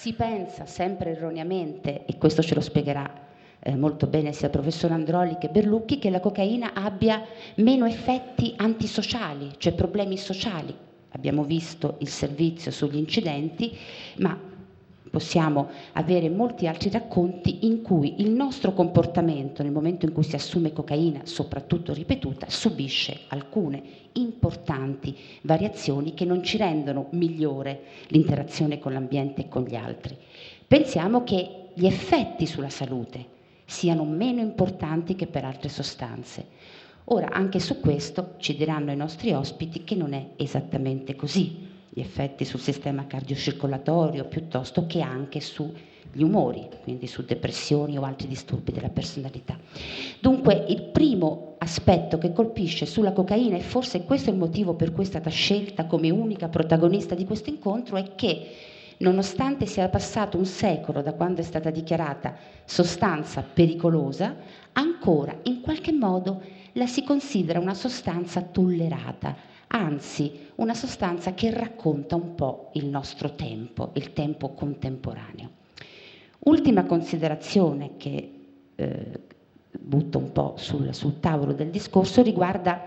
Si pensa sempre erroneamente, e questo ce lo spiegherà molto bene sia il professor Androli che Berlucchi, che la cocaina abbia meno effetti antisociali, cioè problemi sociali. Abbiamo visto il servizio sugli incidenti, ma possiamo avere molti altri racconti in cui il nostro comportamento, nel momento in cui si assume cocaina, soprattutto ripetuta, subisce alcune importanti variazioni che non ci rendono migliore l'interazione con l'ambiente e con gli altri. Pensiamo che gli effetti sulla salute siano meno importanti che per altre sostanze. Ora, anche su questo ci diranno i nostri ospiti che non è esattamente così, gli effetti sul sistema cardiocircolatorio piuttosto che anche sugli umori, quindi su depressioni o altri disturbi della personalità. Dunque, il primo aspetto che colpisce sulla cocaina, e forse questo è il motivo per cui è stata scelta come unica protagonista di questo incontro, è che nonostante sia passato un secolo da quando è stata dichiarata sostanza pericolosa, ancora in qualche modo la si considera una sostanza tollerata, anzi una sostanza che racconta un po' il nostro tempo, il tempo contemporaneo. Ultima considerazione che butto un po' sul tavolo del discorso riguarda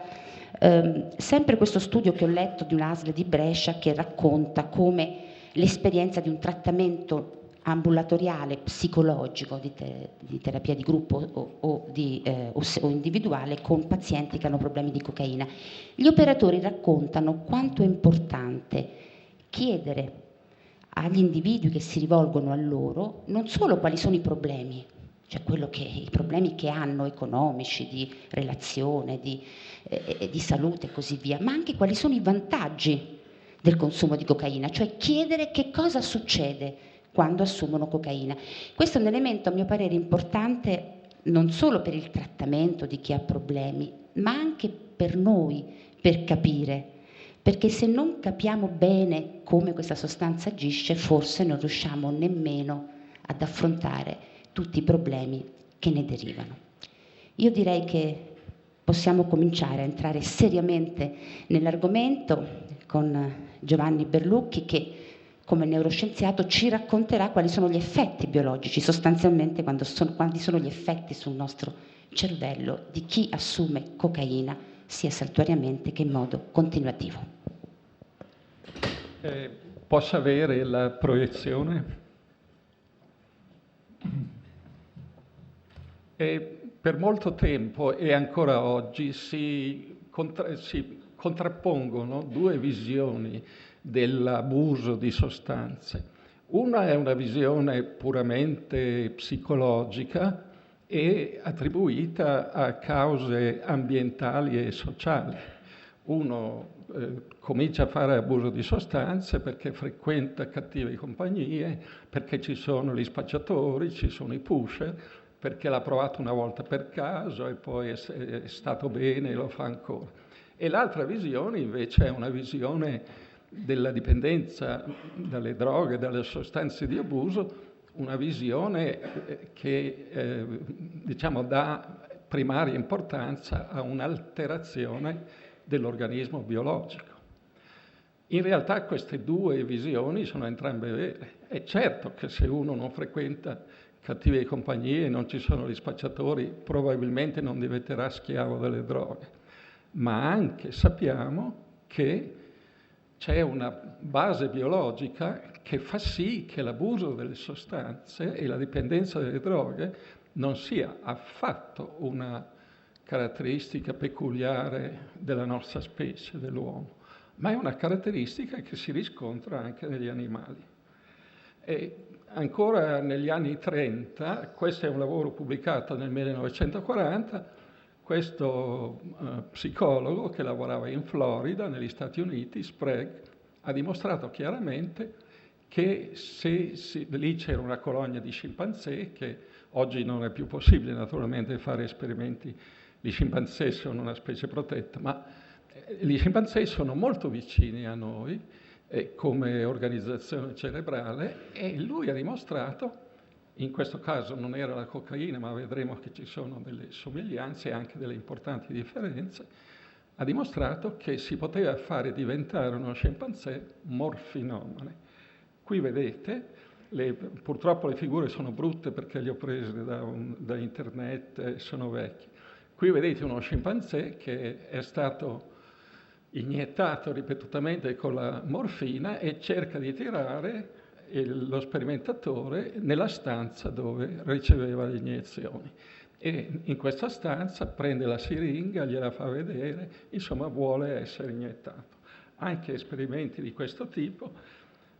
sempre questo studio che ho letto di un'ASL di Brescia che racconta come l'esperienza di un trattamento ambulatoriale psicologico di terapia di gruppo o individuale con pazienti che hanno problemi di cocaina. Gli operatori raccontano quanto è importante chiedere agli individui che si rivolgono a loro non solo quali sono i problemi, cioè i problemi che hanno economici, di relazione, di salute e così via, ma anche quali sono i vantaggi del consumo di cocaina, cioè chiedere che cosa succede quando assumono cocaina. Questo è un elemento, a mio parere, importante non solo per il trattamento di chi ha problemi, ma anche per noi, per capire, perché se non capiamo bene come questa sostanza agisce, forse non riusciamo nemmeno ad affrontare tutti i problemi che ne derivano. Io direi che possiamo cominciare a entrare seriamente nell'argomento con Giovanni Berlucchi che come neuroscienziato ci racconterà quali sono gli effetti biologici, sostanzialmente quali sono gli effetti sul nostro cervello di chi assume cocaina sia saltuariamente che in modo continuativo. Posso avere la proiezione? Per molto tempo e ancora oggi si contrappongono due visioni dell'abuso di sostanze. Una è una visione puramente psicologica e attribuita a cause ambientali e sociali. Uno comincia a fare abuso di sostanze perché frequenta cattive compagnie, perché ci sono gli spacciatori, ci sono i pusher, perché l'ha provato una volta per caso e poi è stato bene e lo fa ancora. E l'altra visione invece è una visione della dipendenza dalle droghe, dalle sostanze di abuso, una visione che diciamo dà primaria importanza a un'alterazione dell'organismo biologico. In realtà queste due visioni sono entrambe vere. È certo che se uno non frequenta cattive compagnie, non ci sono gli spacciatori, probabilmente non diventerà schiavo delle droghe. Ma anche sappiamo che c'è una base biologica che fa sì che l'abuso delle sostanze e la dipendenza dalle droghe non sia affatto una caratteristica peculiare della nostra specie, dell'uomo, ma è una caratteristica che si riscontra anche negli animali. E ancora negli anni 30, questo è un lavoro pubblicato nel 1940, questo psicologo che lavorava in Florida, negli Stati Uniti, Sprague, ha dimostrato chiaramente che lì c'era una colonia di scimpanzé, che oggi non è più possibile naturalmente fare esperimenti, gli scimpanzé sono una specie protetta, ma gli scimpanzé sono molto vicini a noi come organizzazione cerebrale e lui ha dimostrato, in questo caso non era la cocaina, ma vedremo che ci sono delle somiglianze e anche delle importanti differenze, ha dimostrato che si poteva fare diventare uno scimpanzé morfinomane. Qui vedete purtroppo le figure sono brutte perché le ho prese da internet, sono vecchie. Qui vedete uno scimpanzé che è stato iniettato ripetutamente con la morfina e cerca di tirare lo sperimentatore nella stanza dove riceveva le iniezioni. E in questa stanza prende la siringa, gliela fa vedere, insomma vuole essere iniettato. Anche esperimenti di questo tipo,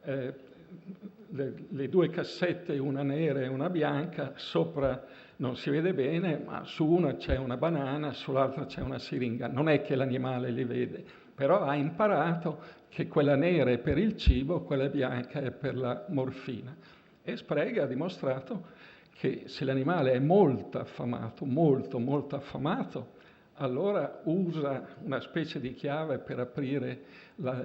le due cassette, una nera e una bianca, sopra non si vede bene, ma su una c'è una banana, sull'altra c'è una siringa. Non è che l'animale li vede, però ha imparato che quella nera è per il cibo, quella bianca è per la morfina. E Sprague ha dimostrato che se l'animale è molto affamato, molto affamato, allora usa una specie di chiave per aprire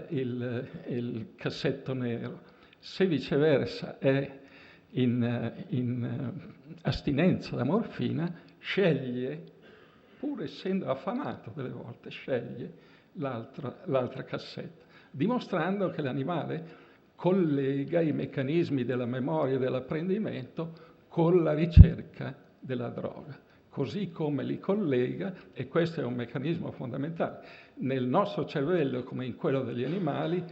il cassetto nero. Se viceversa è in astinenza da morfina, sceglie, pur essendo affamato delle volte, sceglie l'altra cassetta, dimostrando che l'animale collega i meccanismi della memoria e dell'apprendimento con la ricerca della droga, così come li collega, e questo è un meccanismo fondamentale. Nel nostro cervello, come in quello degli animali,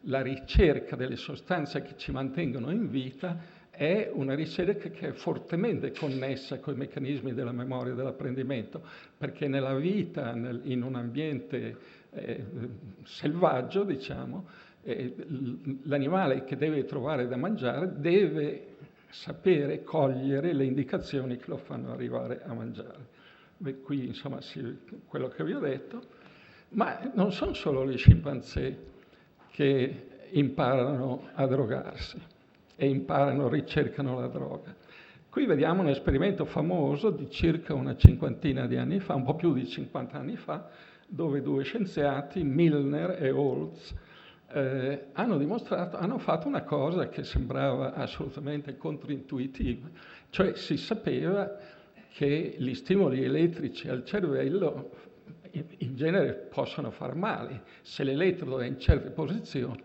la ricerca delle sostanze che ci mantengono in vita è una ricerca che è fortemente connessa con i meccanismi della memoria e dell'apprendimento, perché nella vita, in un ambiente selvaggio, diciamo, l'animale che deve trovare da mangiare deve sapere cogliere le indicazioni che lo fanno arrivare a mangiare. Beh, qui insomma quello che vi ho detto, ma non sono solo gli scimpanzé che imparano a drogarsi e ricercano la droga. Qui vediamo un esperimento famoso di circa una cinquantina di anni fa, un po' più di 50 anni fa, dove due scienziati, Milner e Olds, hanno fatto una cosa che sembrava assolutamente controintuitiva, cioè si sapeva che gli stimoli elettrici al cervello in genere possono far male. Se l'elettrodo è in certe posizioni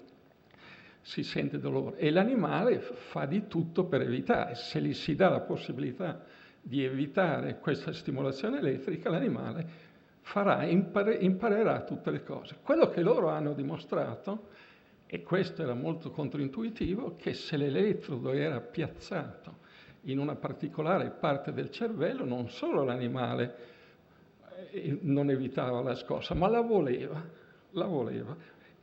si sente dolore e l'animale fa di tutto per evitare. Se gli si dà la possibilità di evitare questa stimolazione elettrica, l'animale imparerà tutte le cose. Quello che loro hanno dimostrato, e questo era molto controintuitivo, che se l'elettrodo era piazzato in una particolare parte del cervello, non solo l'animale non evitava la scossa, ma la voleva.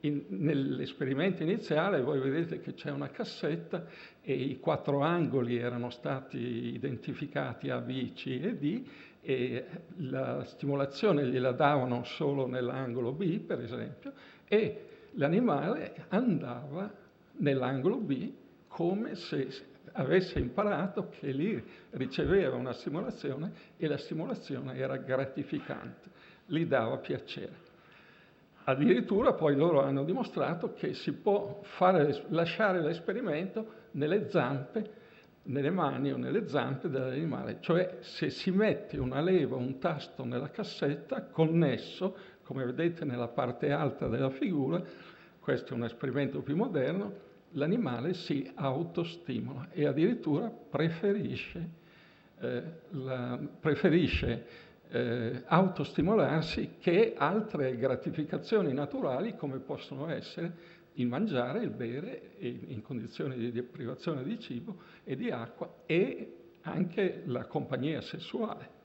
Nell'esperimento iniziale voi vedete che c'è una cassetta e i 4 angoli erano stati identificati A, B, C e D, e la stimolazione gliela davano solo nell'angolo B, per esempio, e l'animale andava nell'angolo B come se avesse imparato che lì riceveva una stimolazione e la stimolazione era gratificante, gli dava piacere. Addirittura poi loro hanno dimostrato che si può lasciare l'esperimento nelle zampe, nelle mani o nelle zampe dell'animale, cioè se si mette una leva, un tasto nella cassetta connesso, come vedete nella parte alta della figura, questo è un esperimento più moderno, l'animale si autostimola e addirittura preferisce autostimolarsi che altre gratificazioni naturali come possono essere il mangiare, il bere in condizioni di deprivazione di cibo e di acqua e anche la compagnia sessuale.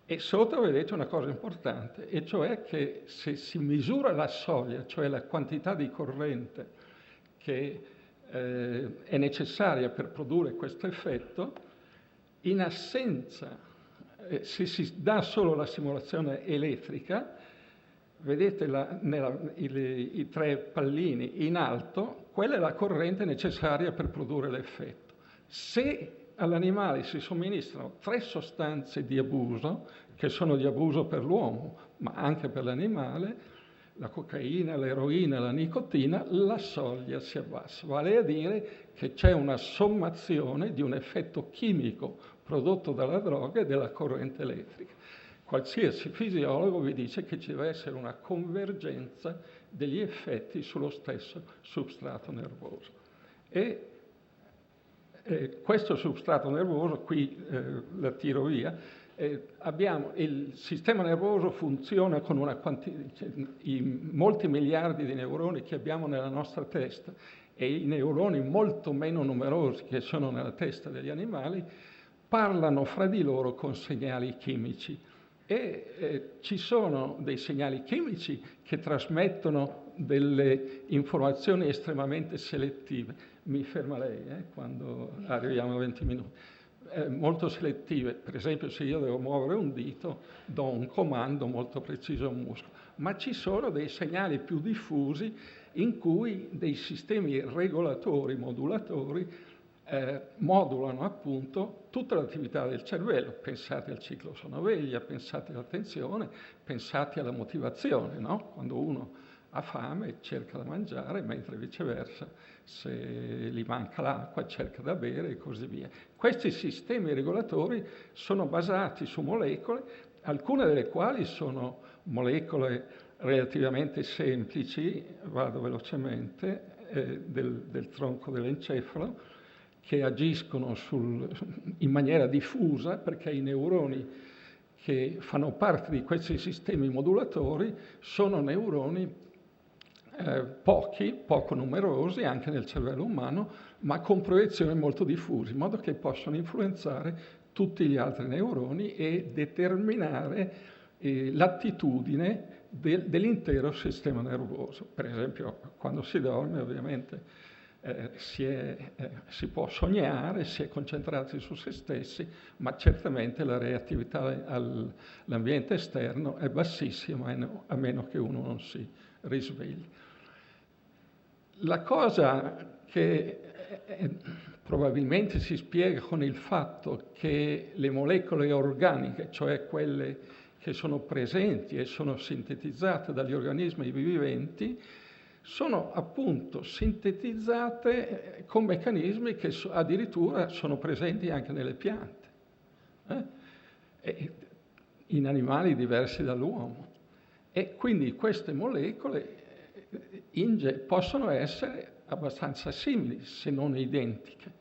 E sotto vedete una cosa importante, e cioè che se si misura la soglia, cioè la quantità di corrente che è necessaria per produrre questo effetto, in assenza, se si dà solo la stimolazione elettrica, vedete i 3 pallini in alto, quella è la corrente necessaria per produrre l'effetto. Se all'animale si somministrano 3 sostanze di abuso, che sono di abuso per l'uomo, ma anche per l'animale, la cocaina, l'eroina, la nicotina, la soglia si abbassa. Vale a dire che c'è una sommazione di un effetto chimico prodotto dalla droga e della corrente elettrica. Qualsiasi fisiologo vi dice che ci deve essere una convergenza degli effetti sullo stesso substrato nervoso. E questo substrato nervoso, qui la tiro via, il sistema nervoso funziona con i molti miliardi di neuroni che abbiamo nella nostra testa e i neuroni molto meno numerosi che sono nella testa degli animali parlano fra di loro con segnali chimici e ci sono dei segnali chimici che trasmettono delle informazioni estremamente selettive. Mi ferma lei quando arriviamo a 20 minuti. Molto selettive, per esempio se io devo muovere un dito do un comando molto preciso a un muscolo, ma ci sono dei segnali più diffusi in cui dei sistemi regolatori, modulatori, modulano appunto tutta l'attività del cervello. Pensate al ciclo sonno-veglia, pensate all'attenzione, pensate alla motivazione, no? Quando uno ha fame cerca da mangiare, mentre viceversa se gli manca l'acqua cerca da bere e così via. Questi sistemi regolatori sono basati su molecole, alcune delle quali sono molecole relativamente semplici, vado velocemente, del tronco dell'encefalo, che agiscono in maniera diffusa, perché i neuroni che fanno parte di questi sistemi modulatori sono neuroni poco numerosi anche nel cervello umano, ma con proiezioni molto diffuse, in modo che possono influenzare tutti gli altri neuroni e determinare l'attitudine dell'intero sistema nervoso. Per esempio, quando si dorme ovviamente si può sognare, si è concentrati su se stessi, ma certamente la reattività all'ambiente esterno è bassissima a meno che uno non si risvegli. La cosa che probabilmente si spiega con il fatto che le molecole organiche, cioè quelle che sono presenti e sono sintetizzate dagli organismi viventi, sono appunto sintetizzate con meccanismi che addirittura sono presenti anche nelle piante, in animali diversi dall'uomo. E quindi queste molecole possono essere abbastanza simili, se non identiche.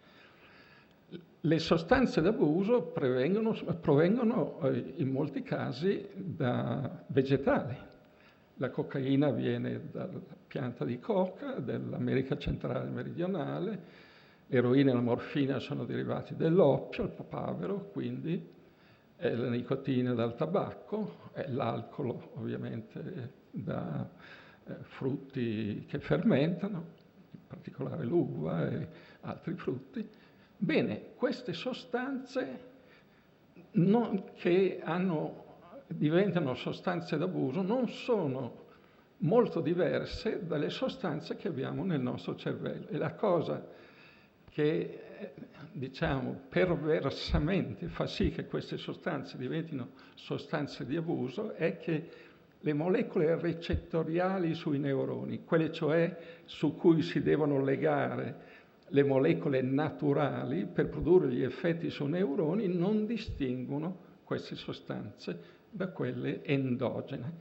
Le sostanze d'abuso provengono in molti casi da vegetali. La cocaina viene dalla pianta di coca, dell'America centrale e meridionale, l'eroina e la morfina sono derivati dell'oppio, il papavero, quindi la nicotina dal tabacco, l'alcol ovviamente da frutti che fermentano, in particolare l'uva e altri frutti. Bene, queste sostanze che diventano sostanze d'abuso non sono molto diverse dalle sostanze che abbiamo nel nostro cervello. E la cosa che, diciamo, perversamente fa sì che queste sostanze diventino sostanze di abuso è che le molecole recettoriali sui neuroni, quelle cioè su cui si devono legare le molecole naturali per produrre gli effetti sui neuroni, non distinguono queste sostanze da quelle endogene.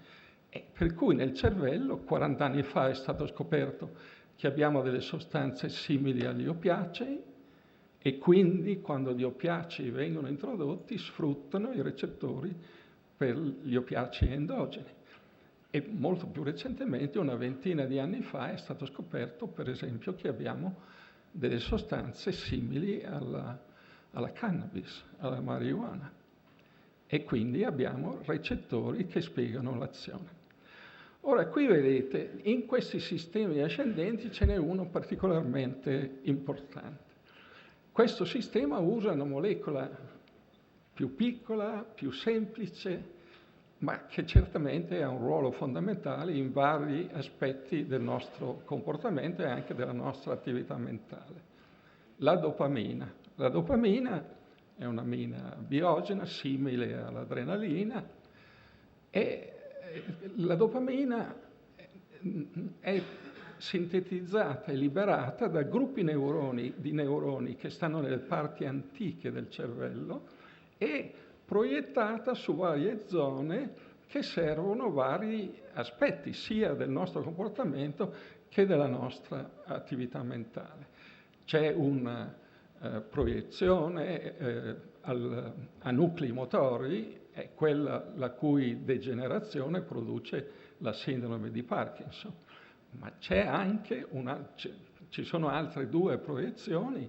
Per cui nel cervello, 40 anni fa è stato scoperto che abbiamo delle sostanze simili agli oppiacei e quindi quando gli oppiacei vengono introdotti sfruttano i recettori per gli oppiacei endogeni. E molto più recentemente, una ventina di anni fa, è stato scoperto, per esempio, che abbiamo delle sostanze simili alla cannabis, alla marijuana. E quindi abbiamo recettori che spiegano l'azione. Ora, qui vedete, in questi sistemi ascendenti ce n'è uno particolarmente importante. Questo sistema usa una molecola più piccola, più semplice, ma che certamente ha un ruolo fondamentale in vari aspetti del nostro comportamento e anche della nostra attività mentale. La dopamina. La dopamina è un'amina biogena, simile all'adrenalina, e la dopamina è sintetizzata e liberata da gruppi di neuroni che stanno nelle parti antiche del cervello e proiettata su varie zone che servono vari aspetti, sia del nostro comportamento che della nostra attività mentale. C'è una proiezione a nuclei motori, è quella la cui degenerazione produce la sindrome di Parkinson. Ma c'è anche ci sono altre due proiezioni.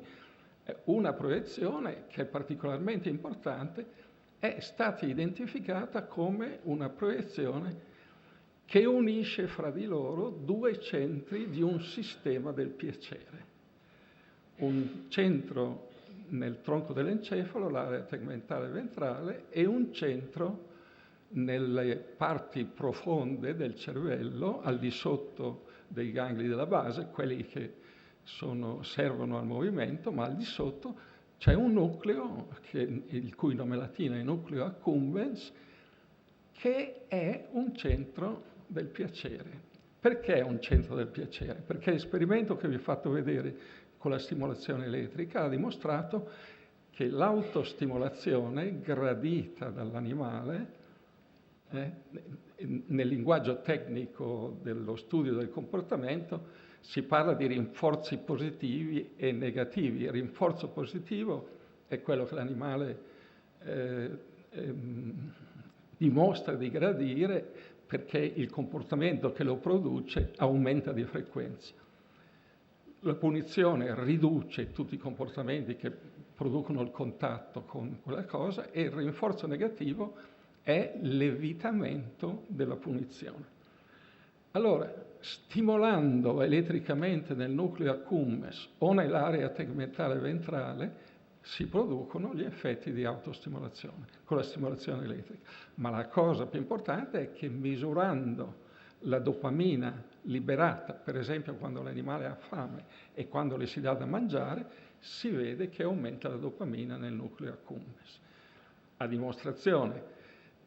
Una proiezione che è particolarmente importante è stata identificata come una proiezione che unisce fra di loro due centri di un sistema del piacere. Un centro nel tronco dell'encefalo, l'area tegmentale ventrale, e un centro nelle parti profonde del cervello, al di sotto dei gangli della base, quelli che servono al movimento, ma al di sotto c'è un nucleo, il cui nome latino è nucleo accumbens, che è un centro del piacere. Perché è un centro del piacere? Perché l'esperimento che vi ho fatto vedere con la stimolazione elettrica ha dimostrato che l'autostimolazione gradita dall'animale, nel linguaggio tecnico dello studio del comportamento, si parla di rinforzi positivi e negativi. Il rinforzo positivo è quello che l'animale dimostra di gradire perché il comportamento che lo produce aumenta di frequenza. La punizione riduce tutti i comportamenti che producono il contatto con quella cosa, e il rinforzo negativo è l'evitamento della punizione. Allora, stimolando elettricamente nel nucleo accumbens o nell'area tegmentale ventrale si producono gli effetti di autostimolazione con la stimolazione elettrica. Ma la cosa più importante è che misurando la dopamina liberata, per esempio quando l'animale ha fame e quando le si dà da mangiare, si vede che aumenta la dopamina nel nucleo accumbens. A dimostrazione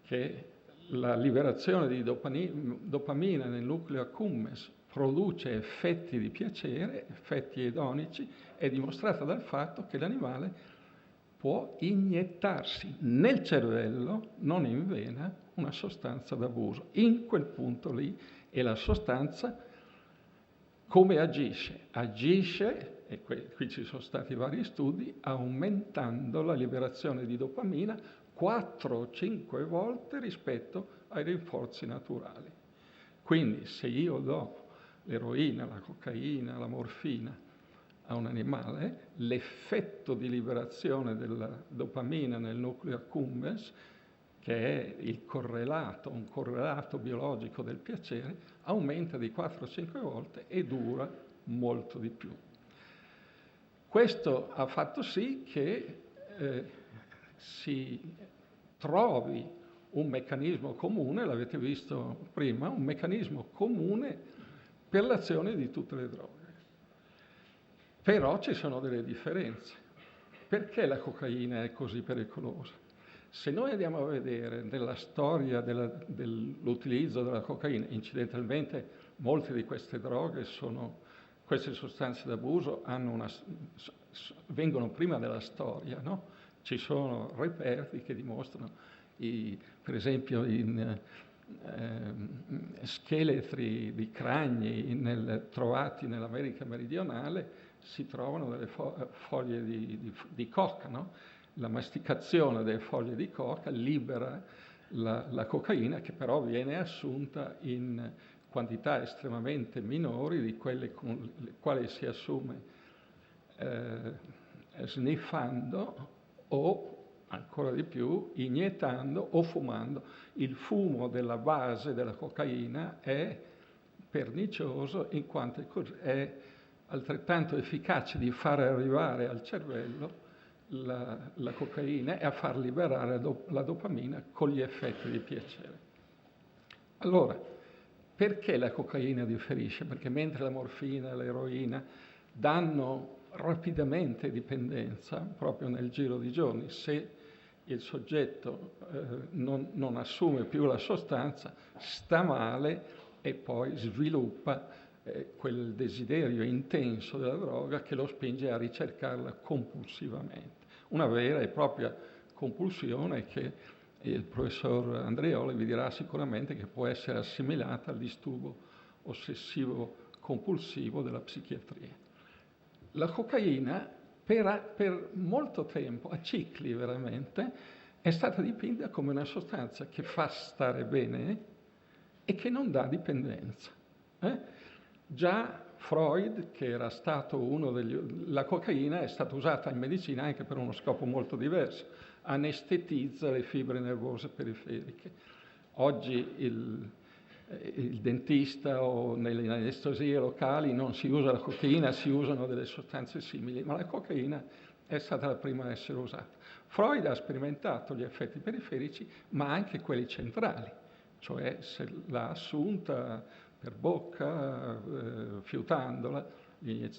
che la liberazione di dopamina nel nucleo accumbens produce effetti di piacere, effetti edonici, è dimostrata dal fatto che l'animale può iniettarsi nel cervello, non in vena, una sostanza d'abuso. In quel punto lì è la sostanza. Come agisce? Agisce, e qui ci sono stati vari studi, aumentando la liberazione di dopamina 4 o 5 volte rispetto ai rinforzi naturali. Quindi se io do l'eroina, la cocaina, la morfina a un animale, l'effetto di liberazione della dopamina nel nucleo accumbens, che è un correlato biologico del piacere, aumenta di 4-5 volte e dura molto di più. Questo ha fatto sì che si trovi un meccanismo comune, l'avete visto prima, un meccanismo comune per l'azione di tutte le droghe. Però ci sono delle differenze. Perché la cocaina è così pericolosa? Se noi andiamo a vedere nella storia dell'utilizzo della cocaina, incidentalmente molte di queste droghe queste sostanze d'abuso vengono prima della storia, no? Ci sono reperti che dimostrano, per esempio in scheletri di cragni trovati nell'America meridionale, si trovano delle foglie di coca, no? La masticazione delle foglie di coca libera la cocaina, che però viene assunta in quantità estremamente minori di quelle con le quali si assume sniffando o, ancora di più, iniettando o fumando. Il fumo della base della cocaina è pernicioso in quanto è altrettanto efficace di far arrivare al cervello la cocaina e a far liberare la dopamina con gli effetti di piacere. Allora, perché la cocaina differisce? Perché mentre la morfina e l'eroina danno rapidamente dipendenza, proprio nel giro di giorni, se il soggetto non assume più la sostanza, sta male e poi sviluppa quel desiderio intenso della droga che lo spinge a ricercarla compulsivamente. Una vera e propria compulsione che il professor Andreoli vi dirà sicuramente che può essere assimilata al disturbo ossessivo compulsivo della psichiatria. La cocaina per molto tempo, a cicli veramente, è stata dipinta come una sostanza che fa stare bene e che non dà dipendenza. Già Freud, che era stato uno degli... La cocaina è stata usata in medicina anche per uno scopo molto diverso, anestetizza le fibre nervose periferiche. Oggi il dentista o nelle anestesie locali non si usa la cocaina, si usano delle sostanze simili, ma la cocaina è stata la prima a essere usata. Freud ha sperimentato gli effetti periferici, ma anche quelli centrali, cioè se l'ha assunta per bocca, fiutandola,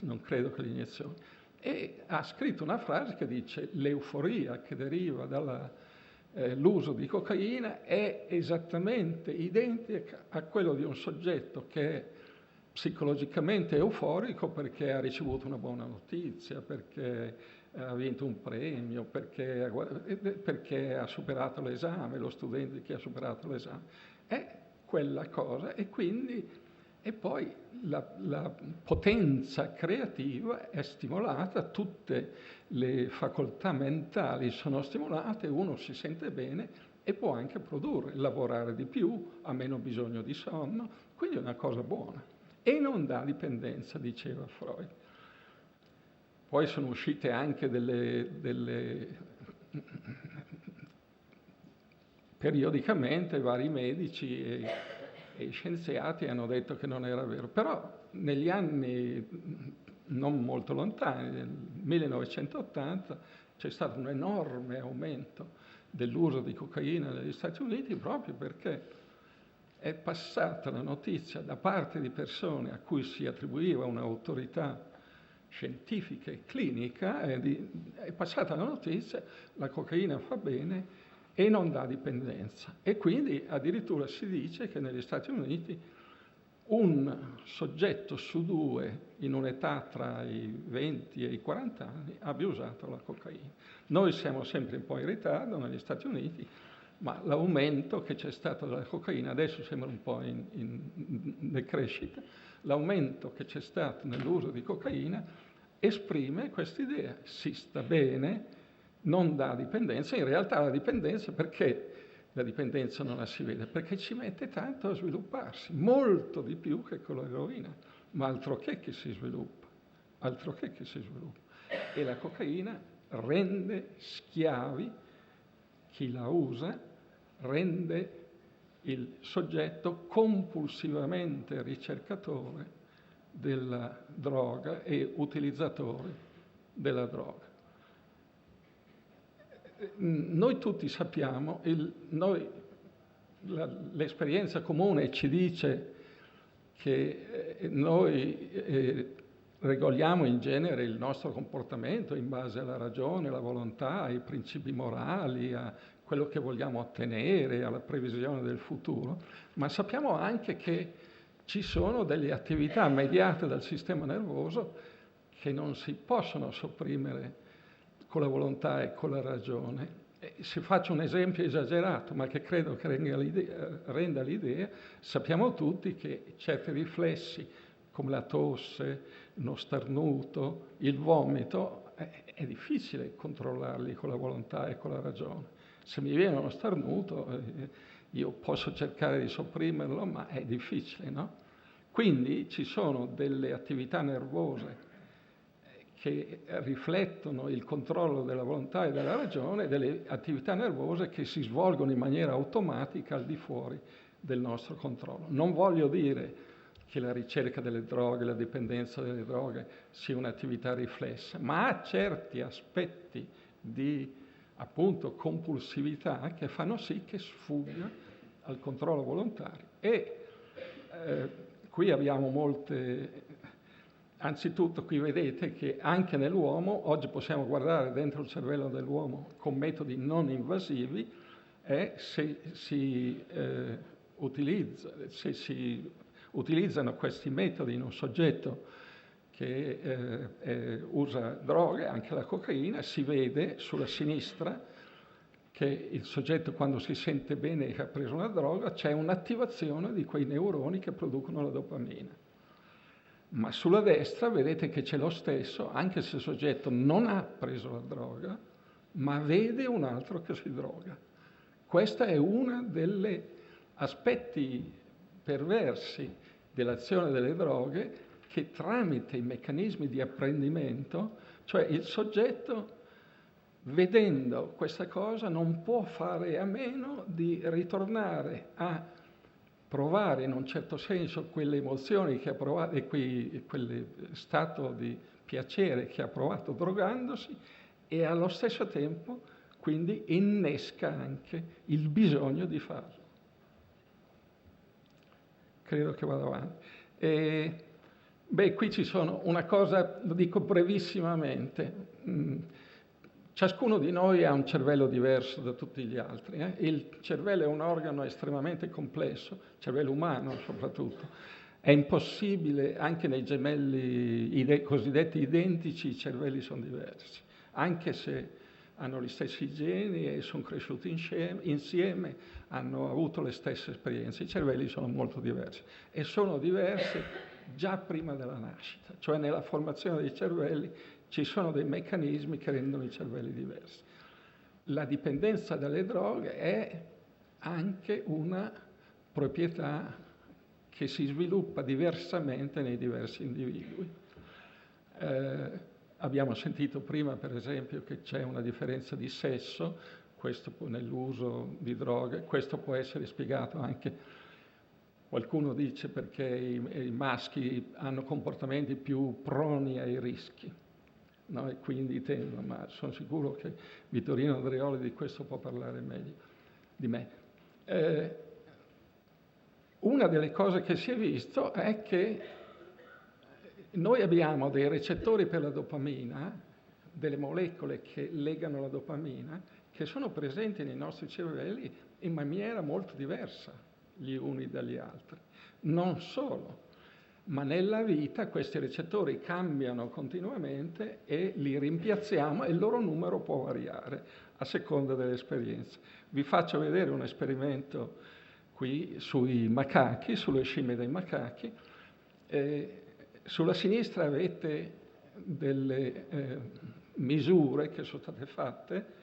non credo che l'iniezione. E ha scritto una frase che dice: l'euforia che deriva dall'uso di cocaina è esattamente identica a quello di un soggetto che è psicologicamente euforico perché ha ricevuto una buona notizia, perché ha vinto un premio, perché ha superato l'esame, lo studente che ha superato l'esame. È quella cosa e poi la potenza creativa è stimolata, tutte le facoltà mentali sono stimolate, uno si sente bene e può anche produrre, lavorare di più, ha meno bisogno di sonno, quindi è una cosa buona. E non dà dipendenza, diceva Freud. Poi sono uscite anche periodicamente vari medici e scienziati hanno detto che non era vero, però negli anni non molto lontani, nel 1980, c'è stato un enorme aumento dell'uso di cocaina negli Stati Uniti proprio perché è passata la notizia da parte di persone a cui si attribuiva un'autorità scientifica e clinica, è passata la notizia, la cocaina fa bene e non dà dipendenza. E quindi addirittura si dice che negli Stati Uniti un soggetto su 2 in un'età tra i 20 e i 40 anni abbia usato la cocaina. Noi siamo sempre un po' in ritardo negli Stati Uniti, ma l'aumento che c'è stato della cocaina, adesso sembra un po' in decrescita, l'aumento che c'è stato nell'uso di cocaina esprime questa idea: si sta bene, non dà dipendenza. In realtà la dipendenza, perché la dipendenza non la si vede? Perché ci mette tanto a svilupparsi, molto di più che con l'eroina, ma altro che si sviluppa, altro che si sviluppa. E la cocaina rende schiavi chi la usa, rende il soggetto compulsivamente ricercatore della droga e utilizzatore della droga. Noi tutti sappiamo, l'esperienza comune ci dice che noi regoliamo in genere il nostro comportamento in base alla ragione, alla volontà, ai principi morali, a quello che vogliamo ottenere, alla previsione del futuro, ma sappiamo anche che ci sono delle attività mediate dal sistema nervoso che non si possono sopprimere con la volontà e con la ragione. Se faccio un esempio esagerato, ma che credo che renda l'idea, sappiamo tutti che certi riflessi, come la tosse, lo starnuto, il vomito, è difficile controllarli con la volontà e con la ragione. Se mi viene uno starnuto, io posso cercare di sopprimerlo, ma è difficile, no? Quindi ci sono delle attività nervose che riflettono il controllo della volontà e della ragione, delle attività nervose che si svolgono in maniera automatica al di fuori del nostro controllo. Non voglio dire che la ricerca delle droghe, la dipendenza dalle droghe sia un'attività riflessa, ma ha certi aspetti di, appunto, compulsività che fanno sì che sfugga al controllo volontario. E qui abbiamo molte... Anzitutto qui vedete che anche nell'uomo, oggi possiamo guardare dentro il cervello dell'uomo con metodi non invasivi, se si utilizzano questi metodi in un soggetto che usa droghe, anche la cocaina, si vede sulla sinistra che il soggetto, quando si sente bene che ha preso una droga, c'è un'attivazione di quei neuroni che producono la dopamina. Ma sulla destra vedete che c'è lo stesso, anche se il soggetto non ha preso la droga, ma vede un altro che si droga. Questo è uno degli aspetti perversi dell'azione delle droghe, che tramite i meccanismi di apprendimento, cioè il soggetto, vedendo questa cosa, non può fare a meno di ritornare a provare in un certo senso quelle emozioni che ha provato e quel stato di piacere che ha provato drogandosi, e allo stesso tempo quindi innesca anche il bisogno di farlo. Credo che vada avanti. Qui ci sono una cosa, lo dico brevissimamente. Ciascuno di noi ha un cervello diverso da tutti gli altri. Il cervello è un organo estremamente complesso, il cervello umano soprattutto. È impossibile, anche nei gemelli cosiddetti identici, i cervelli sono diversi, anche se hanno gli stessi geni e sono cresciuti insieme, hanno avuto le stesse esperienze. I cervelli sono molto diversi e sono diversi già prima della nascita, cioè nella formazione dei cervelli ci sono dei meccanismi che rendono i cervelli diversi. La dipendenza dalle droghe è anche una proprietà che si sviluppa diversamente nei diversi individui. Abbiamo sentito prima, per esempio, che c'è una differenza di sesso, questo nell'uso di droghe, questo può essere spiegato anche, qualcuno dice, perché i maschi hanno comportamenti più proni ai rischi, no? E quindi tendono, ma sono sicuro che Vittorino Andreoli di questo può parlare meglio di me. Una delle cose che si è visto è che noi abbiamo dei recettori per la dopamina, delle molecole che legano la dopamina, che sono presenti nei nostri cervelli in maniera molto diversa gli uni dagli altri. Non solo, ma nella vita questi recettori cambiano continuamente e li rimpiazziamo e il loro numero può variare a seconda delle esperienze. Vi faccio vedere un esperimento qui sui macachi, sulle scimmie dei macachi. Sulla sinistra avete delle misure che sono state fatte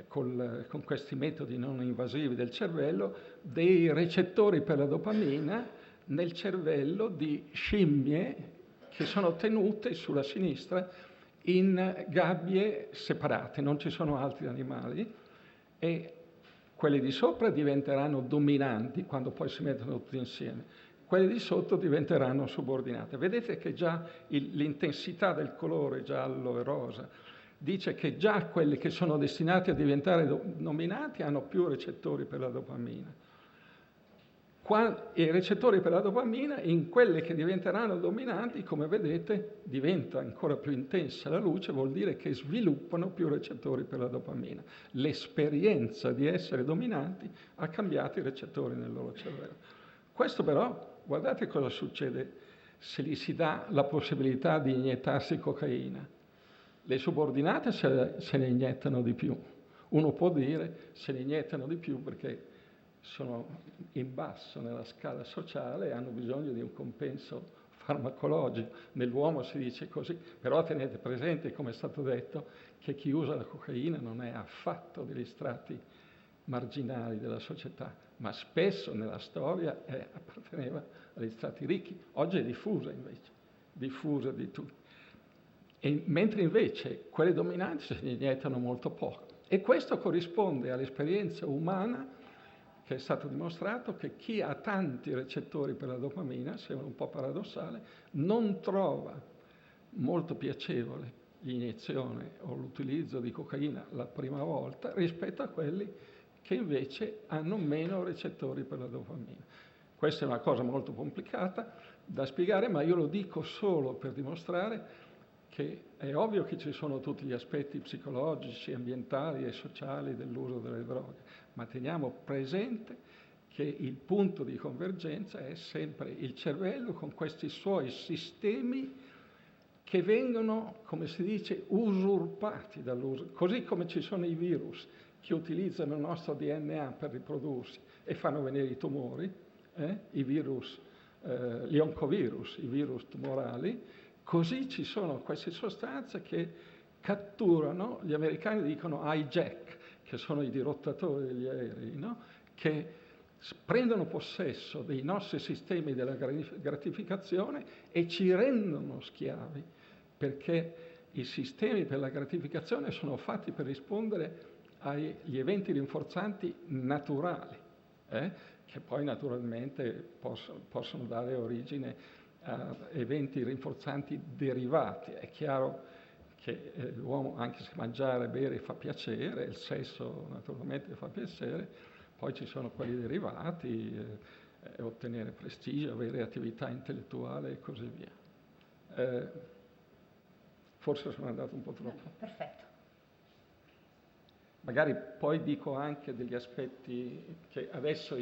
con questi metodi non invasivi del cervello, dei recettori per la dopamina nel cervello di scimmie che sono tenute sulla sinistra in gabbie separate, non ci sono altri animali, e quelli di sopra diventeranno dominanti quando poi si mettono tutti insieme. Quelli di sotto diventeranno subordinate. Vedete che già l'intensità del colore giallo e rosa dice che già quelli che sono destinati a diventare dominanti hanno più recettori per la dopamina. I recettori per la dopamina, in quelle che diventeranno dominanti, come vedete, diventa ancora più intensa la luce, vuol dire che sviluppano più recettori per la dopamina. L'esperienza di essere dominanti ha cambiato i recettori nel loro cervello. Questo però, guardate cosa succede se gli si dà la possibilità di iniettarsi cocaina. Le subordinate se ne iniettano di più. Uno può dire se ne iniettano di più perché sono in basso nella scala sociale e hanno bisogno di un compenso farmacologico. Nell'uomo si dice così, però tenete presente, come è stato detto, che chi usa la cocaina non è affatto degli strati marginali della società, ma spesso nella storia apparteneva agli strati ricchi. Oggi è diffusa invece, diffusa di tutti. Mentre invece quelle dominanti si iniettano molto poco. E questo corrisponde all'esperienza umana, che è stato dimostrato che chi ha tanti recettori per la dopamina, sembra un po' paradossale, non trova molto piacevole l'iniezione o l'utilizzo di cocaina la prima volta rispetto a quelli che invece hanno meno recettori per la dopamina. Questa è una cosa molto complicata da spiegare, ma io lo dico solo per dimostrare che è ovvio che ci sono tutti gli aspetti psicologici, ambientali e sociali dell'uso delle droghe, ma teniamo presente che il punto di convergenza è sempre il cervello con questi suoi sistemi che vengono, come si dice, usurpati dall'uso, così come ci sono i virus che utilizzano il nostro DNA per riprodursi e fanno venire i tumori, i virus gli oncovirus, i virus tumorali, così ci sono queste sostanze che catturano, gli americani dicono hijack, che sono i dirottatori degli aerei, no? Che prendono possesso dei nostri sistemi della gratificazione e ci rendono schiavi, perché i sistemi per la gratificazione sono fatti per rispondere agli eventi rinforzanti naturali, che poi naturalmente possono dare origine a eventi rinforzanti derivati. È chiaro che l'uomo, anche se mangiare e bere fa piacere, il sesso naturalmente fa piacere, poi ci sono quelli derivati, ottenere prestigio, avere attività intellettuale e così via. Forse sono andato un po' troppo. Perfetto. Magari poi dico anche degli aspetti che adesso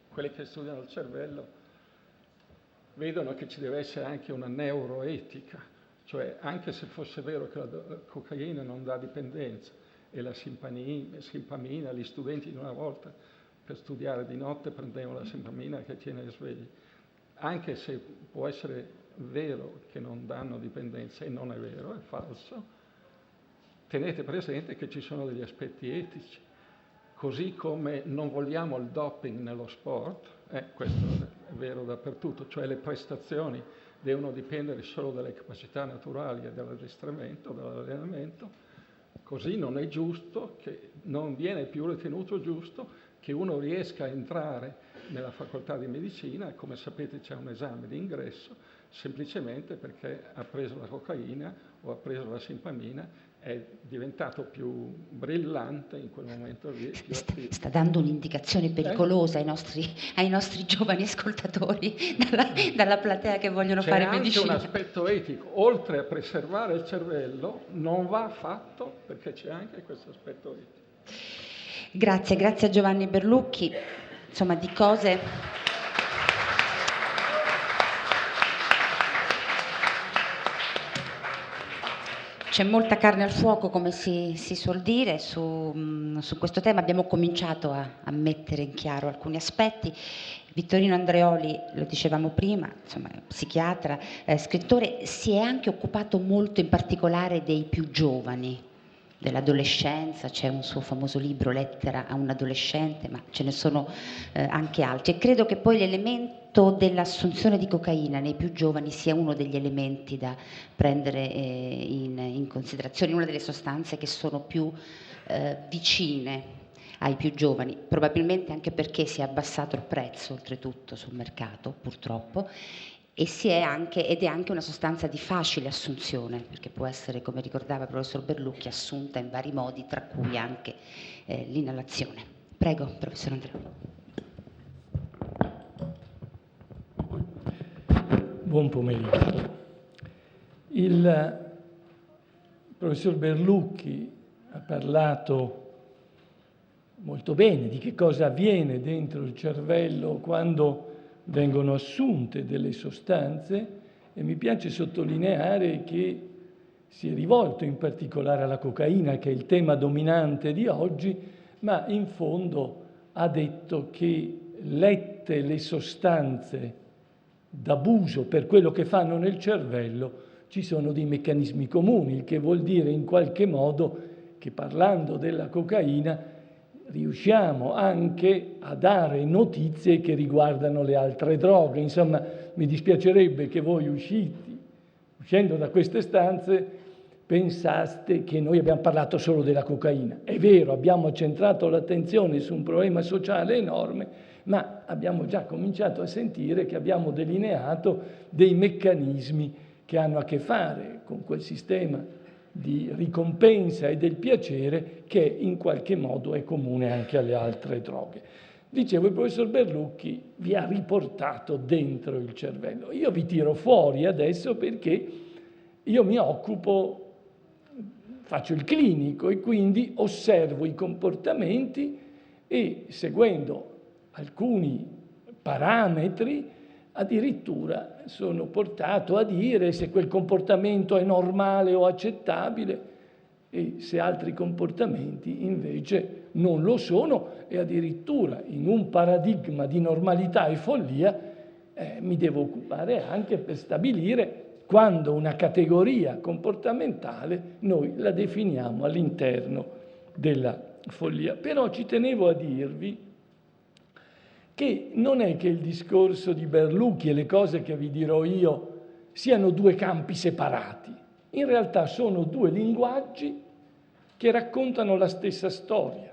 quelli che studiano il cervello vedono che ci deve essere anche una neuroetica, cioè anche se fosse vero che la cocaina non dà dipendenza e la simpamina, gli studenti di una volta per studiare di notte prendevano la simpamina che tiene svegli, anche se può essere vero che non danno dipendenza, e non è vero, è falso, tenete presente che ci sono degli aspetti etici, così come non vogliamo il doping nello sport, questo è vero dappertutto, cioè le prestazioni devono dipendere solo dalle capacità naturali e dall'addestramento, dall'allenamento, così non è giusto, che non viene più ritenuto giusto che uno riesca a entrare nella facoltà di medicina, e come sapete c'è un esame di ingresso, semplicemente perché ha preso la cocaina o ha preso la simpamina, è diventato più brillante in quel momento lì. Sta dando un'indicazione pericolosa ai nostri giovani ascoltatori dalla platea che vogliono fare medicina. C'è anche un aspetto etico, oltre a preservare il cervello, non va fatto perché c'è anche questo aspetto etico. Grazie a Giovanni Berlucchi, insomma di cose... C'è molta carne al fuoco, come si suol dire, su questo tema. Abbiamo cominciato a mettere in chiaro alcuni aspetti. Vittorino Andreoli, lo dicevamo prima, insomma, psichiatra, scrittore, si è anche occupato molto in particolare dei più giovani, dell'adolescenza. C'è un suo famoso libro, Lettera a un adolescente, ma ce ne sono anche altri. E credo che poi l'elemento dell'assunzione di cocaina nei più giovani sia uno degli elementi da prendere in considerazione, una delle sostanze che sono più vicine ai più giovani, probabilmente anche perché si è abbassato il prezzo oltretutto sul mercato, purtroppo, ed è anche una sostanza di facile assunzione, perché può essere, come ricordava il professor Berlucchi, assunta in vari modi, tra cui anche l'inalazione. Prego, professor Andreoli. Buon pomeriggio. Il professor Berlucchi ha parlato molto bene di che cosa avviene dentro il cervello quando vengono assunte delle sostanze, e mi piace sottolineare che si è rivolto in particolare alla cocaina, che è il tema dominante di oggi, ma in fondo ha detto che, lette le sostanze d'abuso per quello che fanno nel cervello, ci sono dei meccanismi comuni, il che vuol dire in qualche modo che, parlando della cocaina, riusciamo anche a dare notizie che riguardano le altre droghe. Insomma, mi dispiacerebbe che voi, uscendo da queste stanze, pensaste che noi abbiamo parlato solo della cocaina. È vero, abbiamo centrato l'attenzione su un problema sociale enorme, ma abbiamo già cominciato a sentire che abbiamo delineato dei meccanismi che hanno a che fare con quel sistema di ricompensa e del piacere che in qualche modo è comune anche alle altre droghe. Dicevo, il professor Berlucchi vi ha riportato dentro il cervello. Io vi tiro fuori adesso perché io mi occupo, faccio il clinico e quindi osservo i comportamenti e, seguendo alcuni parametri, addirittura sono portato a dire se quel comportamento è normale o accettabile e se altri comportamenti invece non lo sono, e addirittura in un paradigma di normalità e follia mi devo occupare anche per stabilire quando una categoria comportamentale noi la definiamo all'interno della follia. Però ci tenevo a dirvi che non è che il discorso di Berlucchi e le cose che vi dirò io siano due campi separati. In realtà sono due linguaggi che raccontano la stessa storia.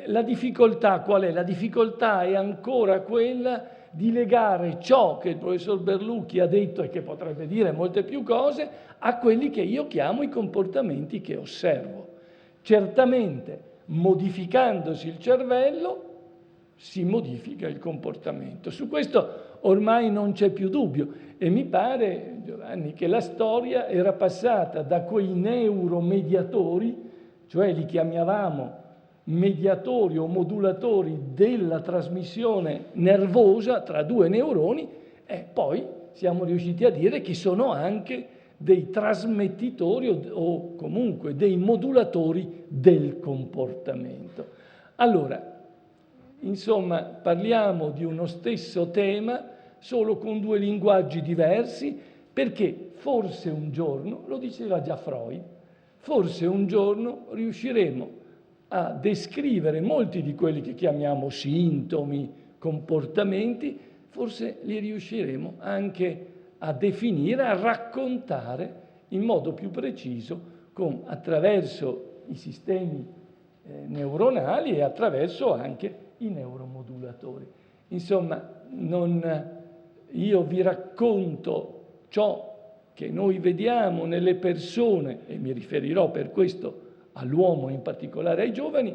La difficoltà qual è? La difficoltà è ancora quella di legare ciò che il professor Berlucchi ha detto e che potrebbe dire molte più cose a quelli che io chiamo i comportamenti che osservo. Certamente, modificandosi il cervello, si modifica il comportamento. Su questo ormai non c'è più dubbio e mi pare, Giovanni, che la storia era passata da quei neuromediatori, cioè li chiamavamo mediatori o modulatori della trasmissione nervosa tra due neuroni, e poi siamo riusciti a dire che sono anche dei trasmettitori o comunque dei modulatori del comportamento. Allora, insomma, parliamo di uno stesso tema, solo con due linguaggi diversi, perché forse un giorno, lo diceva già Freud, forse un giorno riusciremo a descrivere molti di quelli che chiamiamo sintomi, comportamenti, forse li riusciremo anche a definire, a raccontare in modo più preciso attraverso i sistemi neuronali e attraverso anche i neuromodulatori. Insomma, io vi racconto ciò che noi vediamo nelle persone, e mi riferirò per questo all'uomo, in particolare ai giovani,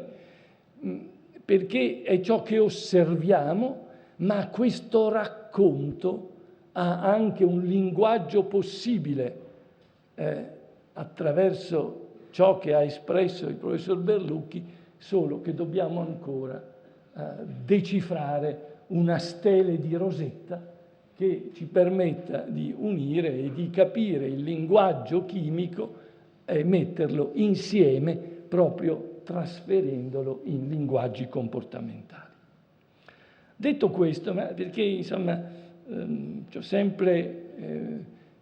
perché è ciò che osserviamo, ma questo racconto ha anche un linguaggio possibile attraverso ciò che ha espresso il professor Berlucchi, solo che dobbiamo ancora decifrare una stele di Rosetta che ci permetta di unire e di capire il linguaggio chimico e metterlo insieme proprio trasferendolo in linguaggi comportamentali. Detto questo, perché insomma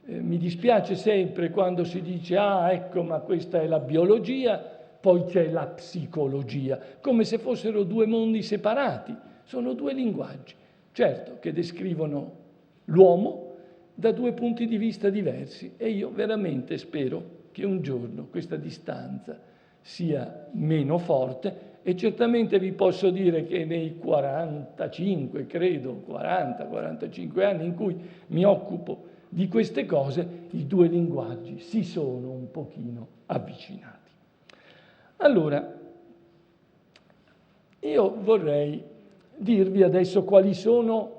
mi dispiace sempre quando si dice ecco, ma questa è la biologia, poi c'è la psicologia, come se fossero due mondi separati. Sono due linguaggi, certo, che descrivono l'uomo da due punti di vista diversi, e io veramente spero che un giorno questa distanza sia meno forte, e certamente vi posso dire che nei 45, credo, 40-45 anni in cui mi occupo di queste cose, i due linguaggi si sono un pochino avvicinati. Allora, io vorrei dirvi adesso quali sono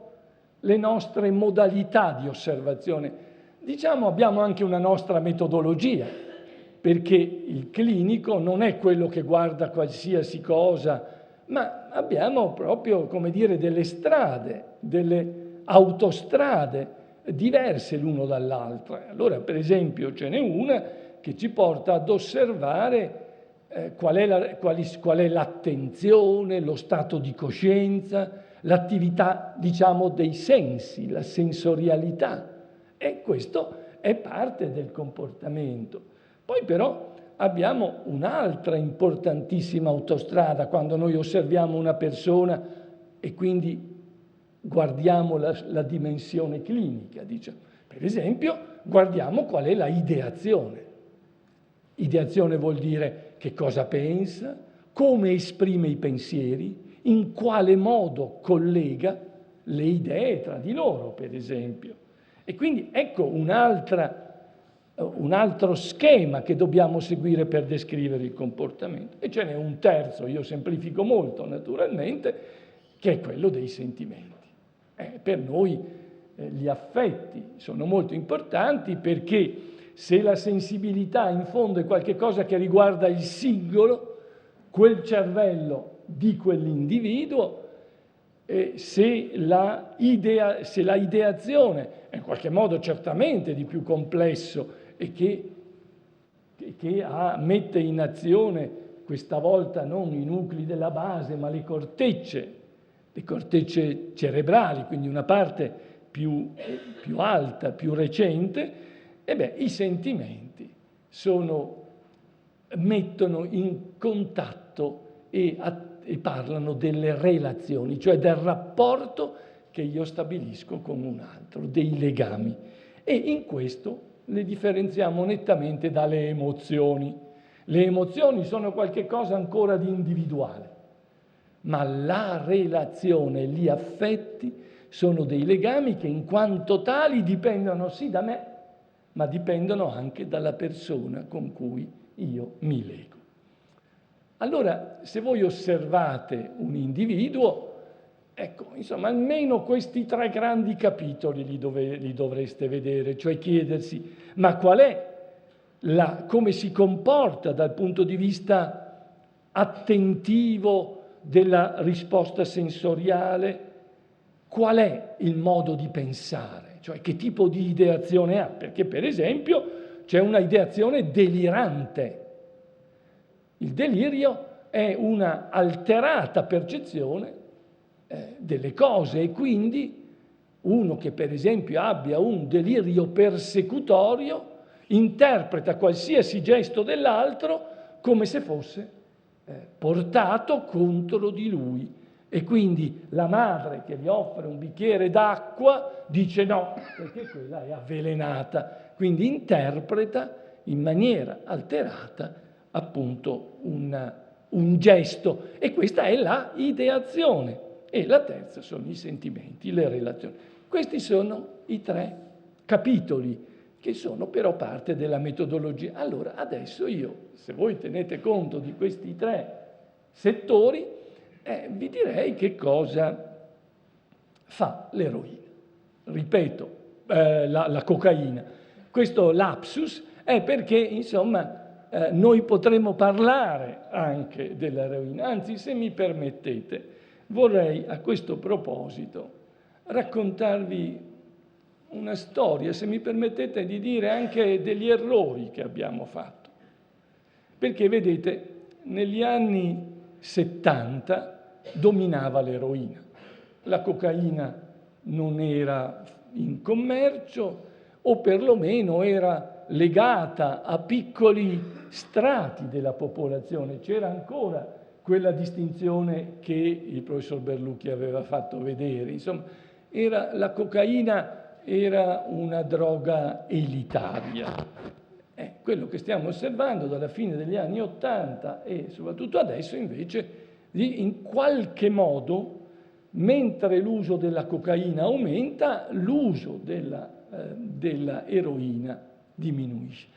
le nostre modalità di osservazione. Diciamo, abbiamo anche una nostra metodologia, perché il clinico non è quello che guarda qualsiasi cosa, ma abbiamo proprio, come dire, delle strade, delle autostrade diverse l'uno dall'altra. Allora, per esempio, ce n'è una che ci porta ad osservare qual è l'attenzione, lo stato di coscienza, l'attività, diciamo, dei sensi, la sensorialità. E questo è parte del comportamento. Poi però abbiamo un'altra importantissima autostrada quando noi osserviamo una persona e quindi guardiamo la dimensione clinica. Dice, per esempio, guardiamo qual è la ideazione. Ideazione vuol dire che cosa pensa, come esprime i pensieri, in quale modo collega le idee tra di loro, per esempio. E quindi ecco un altro schema che dobbiamo seguire per descrivere il comportamento. E ce n'è un terzo, io semplifico molto naturalmente, che è quello dei sentimenti. Per noi gli affetti sono molto importanti, perché se la sensibilità in fondo è qualcosa che riguarda il singolo, quel cervello di quell'individuo, se la ideazione è in qualche modo certamente di più complesso e che mette in azione questa volta non i nuclei della base ma le cortecce le cortecce cerebrali, quindi una parte più alta, più recente, i sentimenti mettono in contatto e parlano delle relazioni, cioè del rapporto che io stabilisco con un altro, dei legami. E in questo le differenziamo nettamente dalle emozioni. Le emozioni sono qualcosa ancora di individuale, ma la relazione, gli affetti sono dei legami che in quanto tali dipendono sì da me, ma dipendono anche dalla persona con cui io mi lego. Allora, se voi osservate un individuo, insomma, almeno questi 3 grandi capitoli li dovreste vedere, cioè chiedersi, ma qual è come si comporta dal punto di vista attentivo della risposta sensoriale, qual è il modo di pensare, cioè che tipo di ideazione ha, perché per esempio c'è una ideazione delirante. Il delirio è una alterata percezione delle cose e quindi uno che per esempio abbia un delirio persecutorio interpreta qualsiasi gesto dell'altro come se fosse portato contro di lui e quindi la madre che gli offre un bicchiere d'acqua dice no, perché quella è avvelenata, quindi interpreta in maniera alterata appunto un gesto e questa è la ideazione. E la terza sono i sentimenti, le relazioni. Questi sono i 3 capitoli che sono però parte della metodologia. Allora, adesso se voi tenete conto di questi 3 settori, vi direi che cosa fa l'eroina. Ripeto, la cocaina. Questo lapsus è perché, insomma, noi potremmo parlare anche dell'eroina. Anzi, se mi permettete, vorrei a questo proposito raccontarvi una storia, se mi permettete di dire anche degli errori che abbiamo fatto. Perché vedete, negli anni 70 dominava l'eroina. La cocaina non era in commercio o perlomeno era legata a piccoli strati della popolazione. C'era ancora quella distinzione che il professor Berlucchi aveva fatto vedere. Insomma, la cocaina era una droga elitaria. Quello che stiamo osservando dalla fine degli anni *80 e soprattutto adesso invece, in qualche modo, mentre l'uso della cocaina aumenta, l'uso della eroina diminuisce.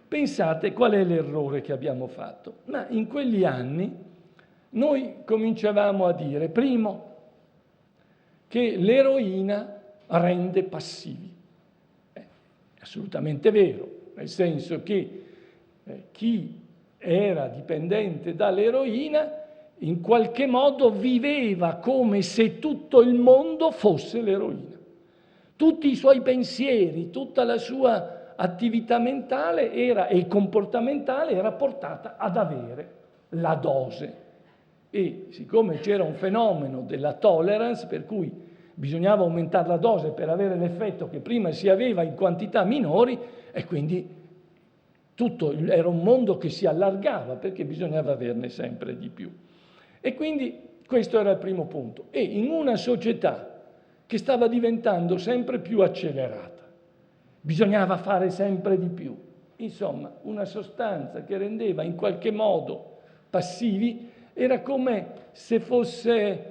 Pensate qual è l'errore che abbiamo fatto. Ma in quegli anni noi cominciavamo a dire, primo, che l'eroina rende passivi. È assolutamente vero, nel senso che chi era dipendente dall'eroina in qualche modo viveva come se tutto il mondo fosse l'eroina. Tutti i suoi pensieri, tutta la sua attività mentale e comportamentale era portata ad avere la dose. E siccome c'era un fenomeno della tolerance, per cui bisognava aumentare la dose per avere l'effetto che prima si aveva in quantità minori, e quindi era un mondo che si allargava perché bisognava averne sempre di più. E quindi questo era il primo punto. E in una società che stava diventando sempre più accelerata, bisognava fare sempre di più. Insomma, una sostanza che rendeva in qualche modo passivi era come se fosse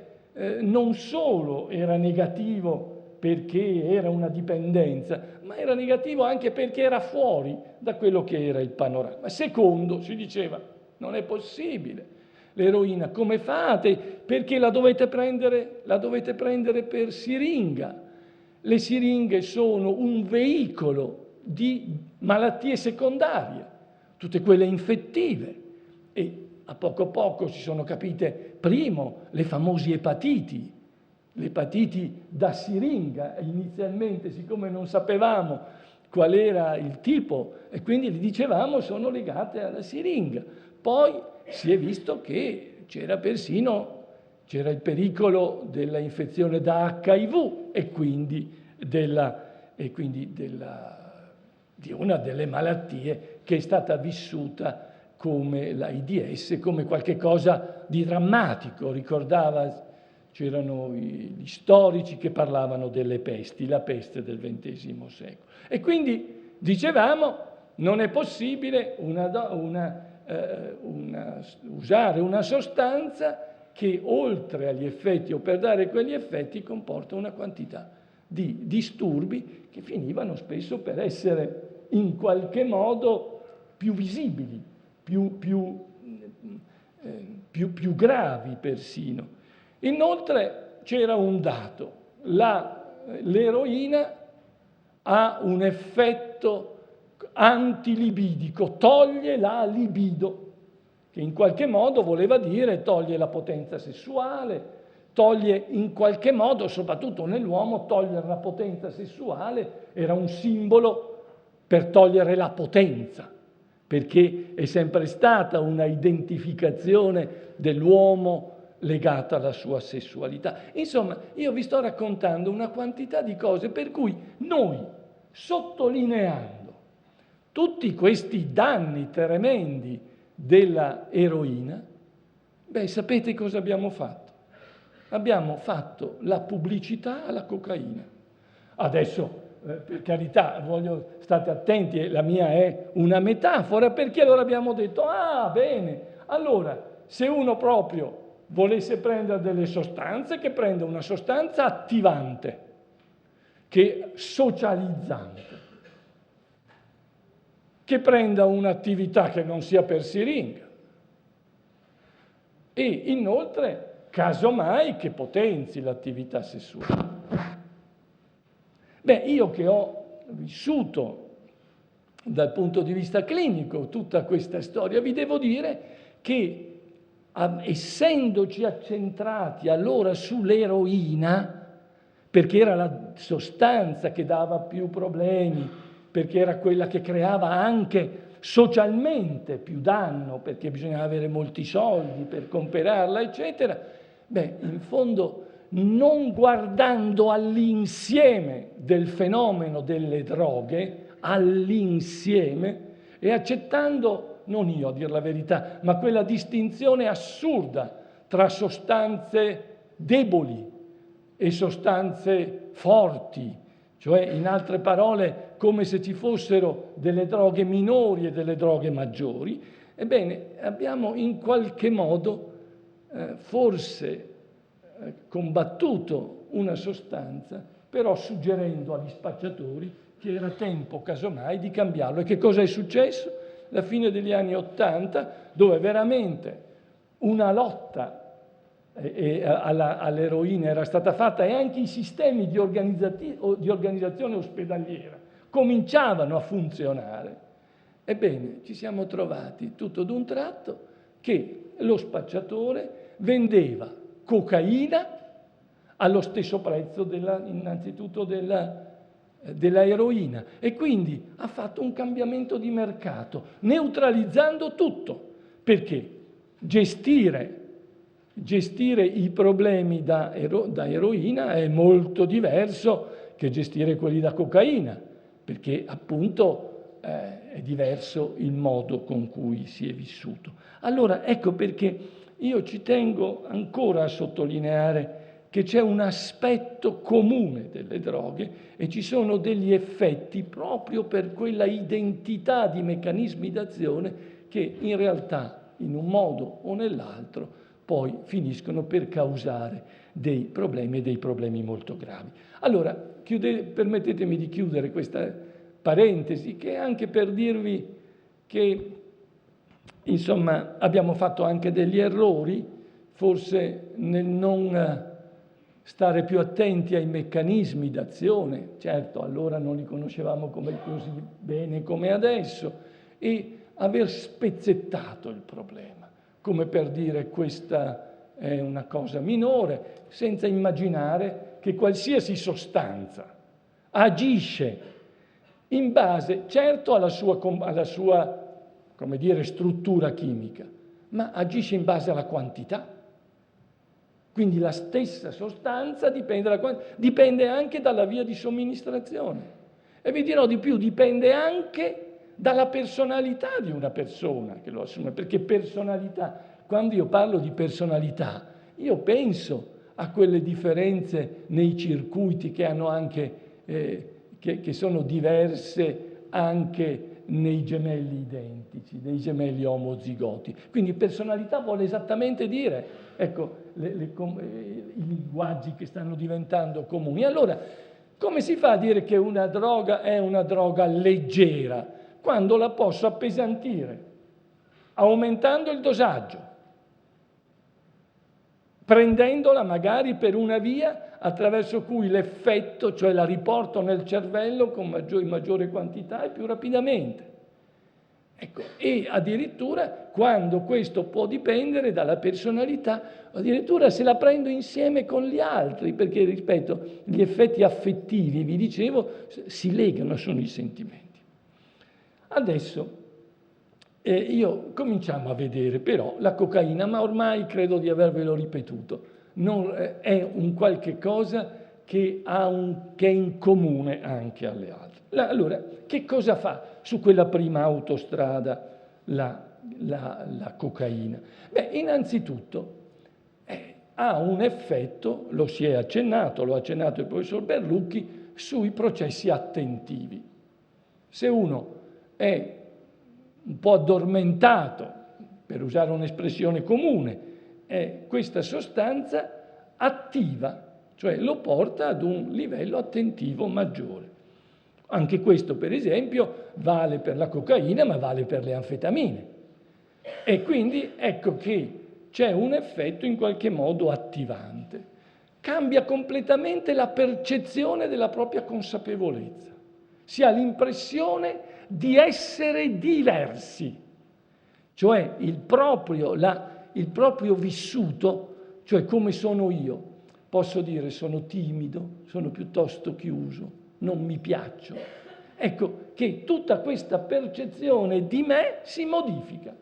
non solo era negativo perché era una dipendenza, ma era negativo anche perché era fuori da quello che era il panorama. Secondo, si diceva, non è possibile, l'eroina come fate? Perché la dovete prendere per siringa. Le siringhe sono un veicolo di malattie secondarie, tutte quelle infettive. E a poco si sono capite, primo, le famose epatiti, l'epatiti da siringa. Inizialmente, siccome non sapevamo qual era il tipo, e quindi gli dicevamo sono legate alla siringa. Poi si è visto che c'era persino c'era il pericolo della infezione da HIV e quindi di una delle malattie che è stata vissuta come l'AIDS, come qualche cosa di drammatico. C'erano gli storici che parlavano delle pesti, la peste del XX secolo. E quindi dicevamo, non è possibile usare una sostanza che oltre agli effetti o per dare quegli effetti comporta una quantità di disturbi che finivano spesso per essere in qualche modo più visibili, più gravi persino. Inoltre c'era un dato: l'eroina ha un effetto antilibidico, toglie la libido, che in qualche modo voleva dire toglie la potenza sessuale, toglie in qualche modo, soprattutto nell'uomo, togliere la potenza sessuale era un simbolo per togliere la potenza, perché è sempre stata una identificazione dell'uomo legata alla sua sessualità. Insomma, io vi sto raccontando una quantità di cose per cui noi, sottolineando tutti questi danni tremendi della eroina, sapete cosa abbiamo fatto? Abbiamo fatto la pubblicità alla cocaina. Adesso, per carità, state attenti, la mia è una metafora, perché allora abbiamo detto, bene, allora se uno proprio volesse prendere delle sostanze, che prenda una sostanza attivante, che socializzante, che prenda un'attività che non sia per siringa e inoltre, casomai, che potenzi l'attività sessuale. Io che ho vissuto dal punto di vista clinico tutta questa storia, vi devo dire che essendoci accentrati allora sull'eroina, perché era la sostanza che dava più problemi, perché era quella che creava anche socialmente più danno, perché bisognava avere molti soldi per comprarla, eccetera, in fondo, non guardando all'insieme del fenomeno delle droghe, all'insieme, e accettando, non io a dir la verità, ma quella distinzione assurda tra sostanze deboli e sostanze forti, cioè in altre parole come se ci fossero delle droghe minori e delle droghe maggiori, abbiamo in qualche modo forse combattuto una sostanza, però suggerendo agli spacciatori che era tempo casomai di cambiarlo. E che cosa è successo? La fine degli anni '80, dove veramente una lotta all'eroina era stata fatta e anche i sistemi di organizzazione ospedaliera cominciavano a funzionare, ci siamo trovati tutto d'un tratto che lo spacciatore vendeva cocaina allo stesso prezzo innanzitutto della eroina, e quindi ha fatto un cambiamento di mercato, neutralizzando tutto, perché gestire i problemi da eroina è molto diverso che gestire quelli da cocaina, perché appunto è diverso il modo con cui si è vissuto. Allora ecco perché io ci tengo ancora a sottolineare che c'è un aspetto comune delle droghe e ci sono degli effetti proprio per quella identità di meccanismi d'azione che in realtà in un modo o nell'altro poi finiscono per causare dei problemi e dei problemi molto gravi. Allora, permettetemi di chiudere questa parentesi, che è anche per dirvi che insomma abbiamo fatto anche degli errori, forse nel non stare più attenti ai meccanismi d'azione. Certo, allora non li conoscevamo così bene come adesso, e aver spezzettato il problema, come per dire questa è una cosa minore, senza immaginare che qualsiasi sostanza agisce in base, certo, alla sua come dire, struttura chimica, ma agisce in base alla quantità. Quindi la stessa sostanza dipende anche dalla via di somministrazione. E vi dirò di più, dipende anche dalla personalità di una persona che lo assume, perché personalità, quando io parlo di personalità, io penso a quelle differenze nei circuiti che hanno anche, che sono diverse anche nei gemelli identici, nei gemelli omozigoti. Quindi personalità vuole esattamente dire, ecco, i linguaggi che stanno diventando comuni. Allora, come si fa a dire che una droga è una droga leggera? Quando la posso appesantire, aumentando il dosaggio, prendendola magari per una via attraverso cui l'effetto, cioè la riporto nel cervello con maggiore quantità e più rapidamente. Ecco, e addirittura quando questo può dipendere dalla personalità, addirittura se la prendo insieme con gli altri, perché, ripeto, gli effetti affettivi, vi dicevo, si legano, sono i sentimenti. Adesso cominciamo a vedere però la cocaina, ma ormai credo di avervelo ripetuto, è un qualche cosa che è in comune anche alle altre. Allora, che cosa fa su quella prima autostrada la cocaina? Beh, innanzitutto ha un effetto, lo ha accennato il professor Berlucchi, sui processi attentivi. Se uno è un po' addormentato, per usare un'espressione comune, questa sostanza attiva, cioè lo porta ad un livello attentivo maggiore. Anche questo, per esempio, vale per la cocaina, ma vale per le anfetamine. E quindi ecco che c'è un effetto in qualche modo attivante. Cambia completamente la percezione della propria consapevolezza. Si ha l'impressione di essere diversi, cioè il proprio vissuto, cioè come sono io. Posso dire sono timido, sono piuttosto chiuso, non mi piaccio. Ecco che tutta questa percezione di me si modifica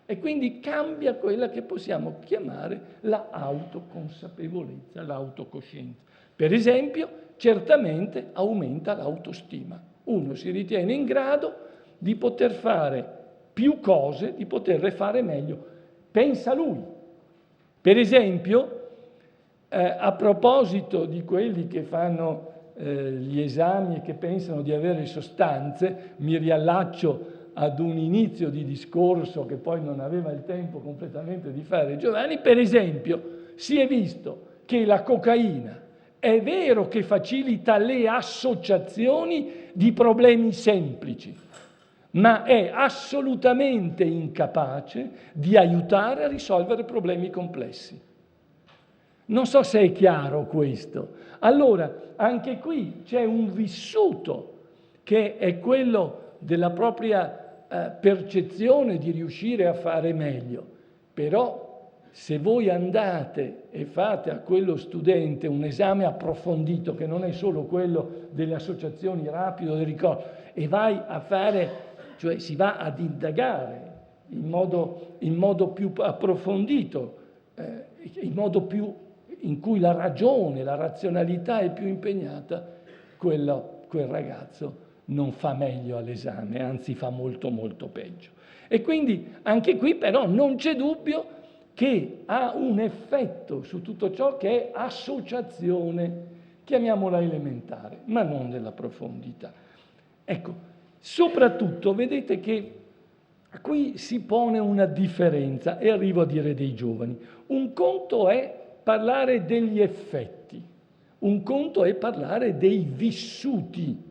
e quindi cambia quella che possiamo chiamare la autoconsapevolezza, l'autocoscienza. Per esempio, certamente aumenta l'autostima. Uno si ritiene in grado di poter fare più cose, di poterle fare meglio. Pensa lui. Per esempio, a proposito di quelli che fanno gli esami e che pensano di avere sostanze, mi riallaccio ad un inizio di discorso che poi non aveva il tempo completamente di fare Giovanni. Per esempio, si è visto che la cocaina è vero che facilita le associazioni di problemi semplici, ma è assolutamente incapace di aiutare a risolvere problemi complessi. Non so se è chiaro questo. Allora, anche qui c'è un vissuto che è quello della propria percezione di riuscire a fare meglio. Però se voi andate e fate a quello studente un esame approfondito, che non è solo quello delle associazioni rapido del ricordo, e vai a fare, cioè si va ad indagare in modo più approfondito, in modo più in cui la ragione, la razionalità è più impegnata, quel ragazzo non fa meglio all'esame, anzi fa molto molto peggio. E quindi anche qui però non c'è dubbio che ha un effetto su tutto ciò che è associazione, chiamiamola elementare, ma non della profondità. Ecco, soprattutto vedete che qui si pone una differenza, e arrivo a dire dei giovani. Un conto è parlare degli effetti, un conto è parlare dei vissuti.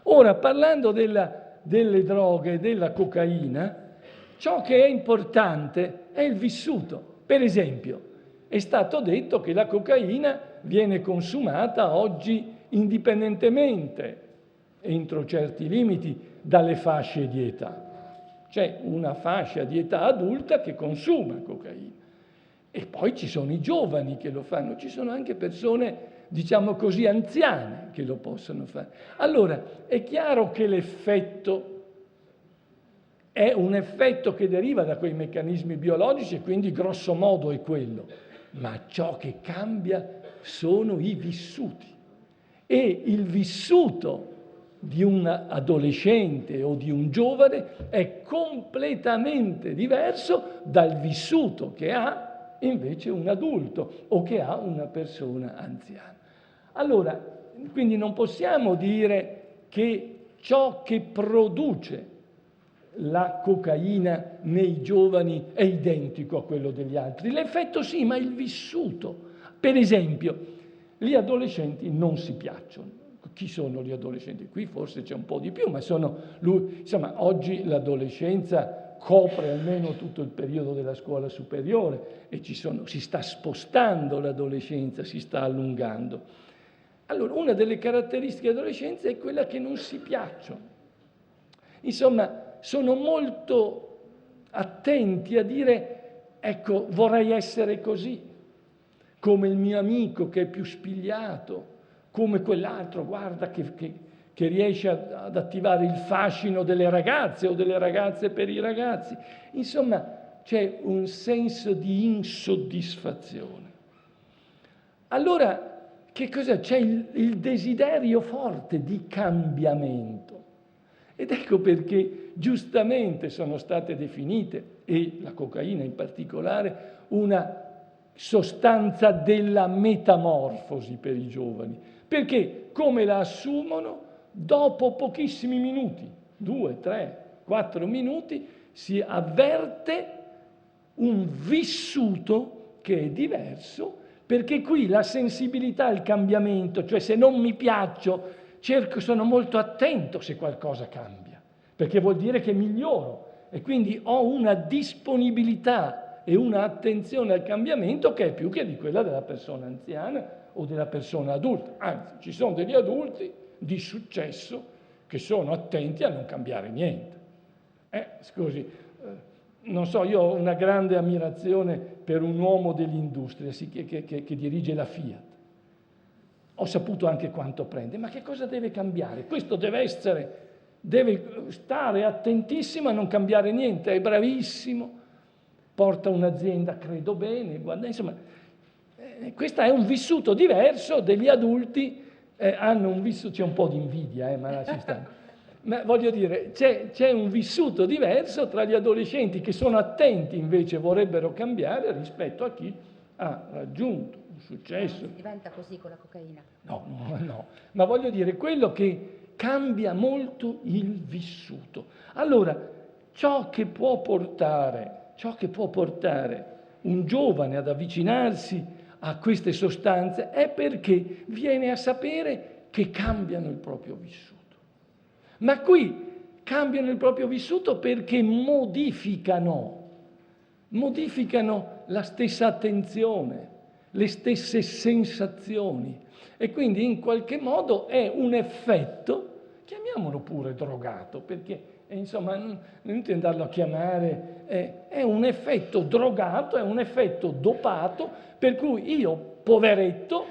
Ora, parlando delle droghe, della cocaina, ciò che è importante è il vissuto. Per esempio, è stato detto che la cocaina viene consumata oggi indipendentemente, entro certi limiti, dalle fasce di età. C'è una fascia di età adulta che consuma cocaina. E poi ci sono i giovani che lo fanno, ci sono anche persone, diciamo così, anziane che lo possono fare. Allora, è chiaro che l'effetto è un effetto che deriva da quei meccanismi biologici e quindi grosso modo è quello. ma ciò che cambia sono i vissuti. E il vissuto di un adolescente o di un giovane è completamente diverso dal vissuto che ha invece un adulto o che ha una persona anziana. Allora, quindi non possiamo dire che ciò che produce la cocaina nei giovani è identico a quello degli altri. L'effetto sì, ma il vissuto. Per esempio, gli adolescenti non si piacciono. Chi sono gli adolescenti? Qui forse c'è un po' di più, ma insomma, oggi l'adolescenza copre almeno tutto il periodo della scuola superiore e si sta spostando l'adolescenza, si sta allungando. Allora, una delle caratteristiche dell'adolescenza è quella che non si piacciono. Insomma, sono molto attenti a dire, ecco, vorrei essere così, come il mio amico che è più spigliato, come quell'altro, guarda, che riesce ad attivare il fascino delle ragazze o delle ragazze per i ragazzi. Insomma, c'è un senso di insoddisfazione. Allora, che cos'è? C'è il desiderio forte di cambiamento. Ed ecco perché giustamente sono state definite, e la cocaina in particolare, una sostanza della metamorfosi per i giovani. Perché come la assumono? Dopo pochissimi minuti, 2, 3, 4 minuti, si avverte un vissuto che è diverso, perché qui la sensibilità al cambiamento, cioè se non mi piaccio, sono molto attento se qualcosa cambia, perché vuol dire che miglioro e quindi ho una disponibilità e una attenzione al cambiamento che è più che di quella della persona anziana o della persona adulta. Anzi, ci sono degli adulti di successo che sono attenti a non cambiare niente. Scusi, non so, io ho una grande ammirazione per un uomo dell'industria che dirige la Fiat. Ho saputo anche quanto prende, ma che cosa deve cambiare? Questo deve stare attentissimo a non cambiare niente, è bravissimo, porta un'azienda, credo bene, guarda, insomma, questo è un vissuto diverso degli adulti, hanno un vissuto, c'è un po' di invidia, ma ci sta. Ma voglio dire, c'è un vissuto diverso tra gli adolescenti che sono attenti, invece vorrebbero cambiare, rispetto a chi ha raggiunto un successo. Diventa così con la cocaina? No, ma voglio dire, quello che cambia molto il vissuto. Allora, ciò che può portare un giovane ad avvicinarsi a queste sostanze è perché viene a sapere che cambiano il proprio vissuto. Ma qui cambiano il proprio vissuto perché modificano la stessa attenzione, le stesse sensazioni e quindi in qualche modo è un effetto, chiamiamolo pure drogato, perché insomma non intendo andarlo a chiamare, è un effetto drogato, è un effetto dopato, per cui io, poveretto,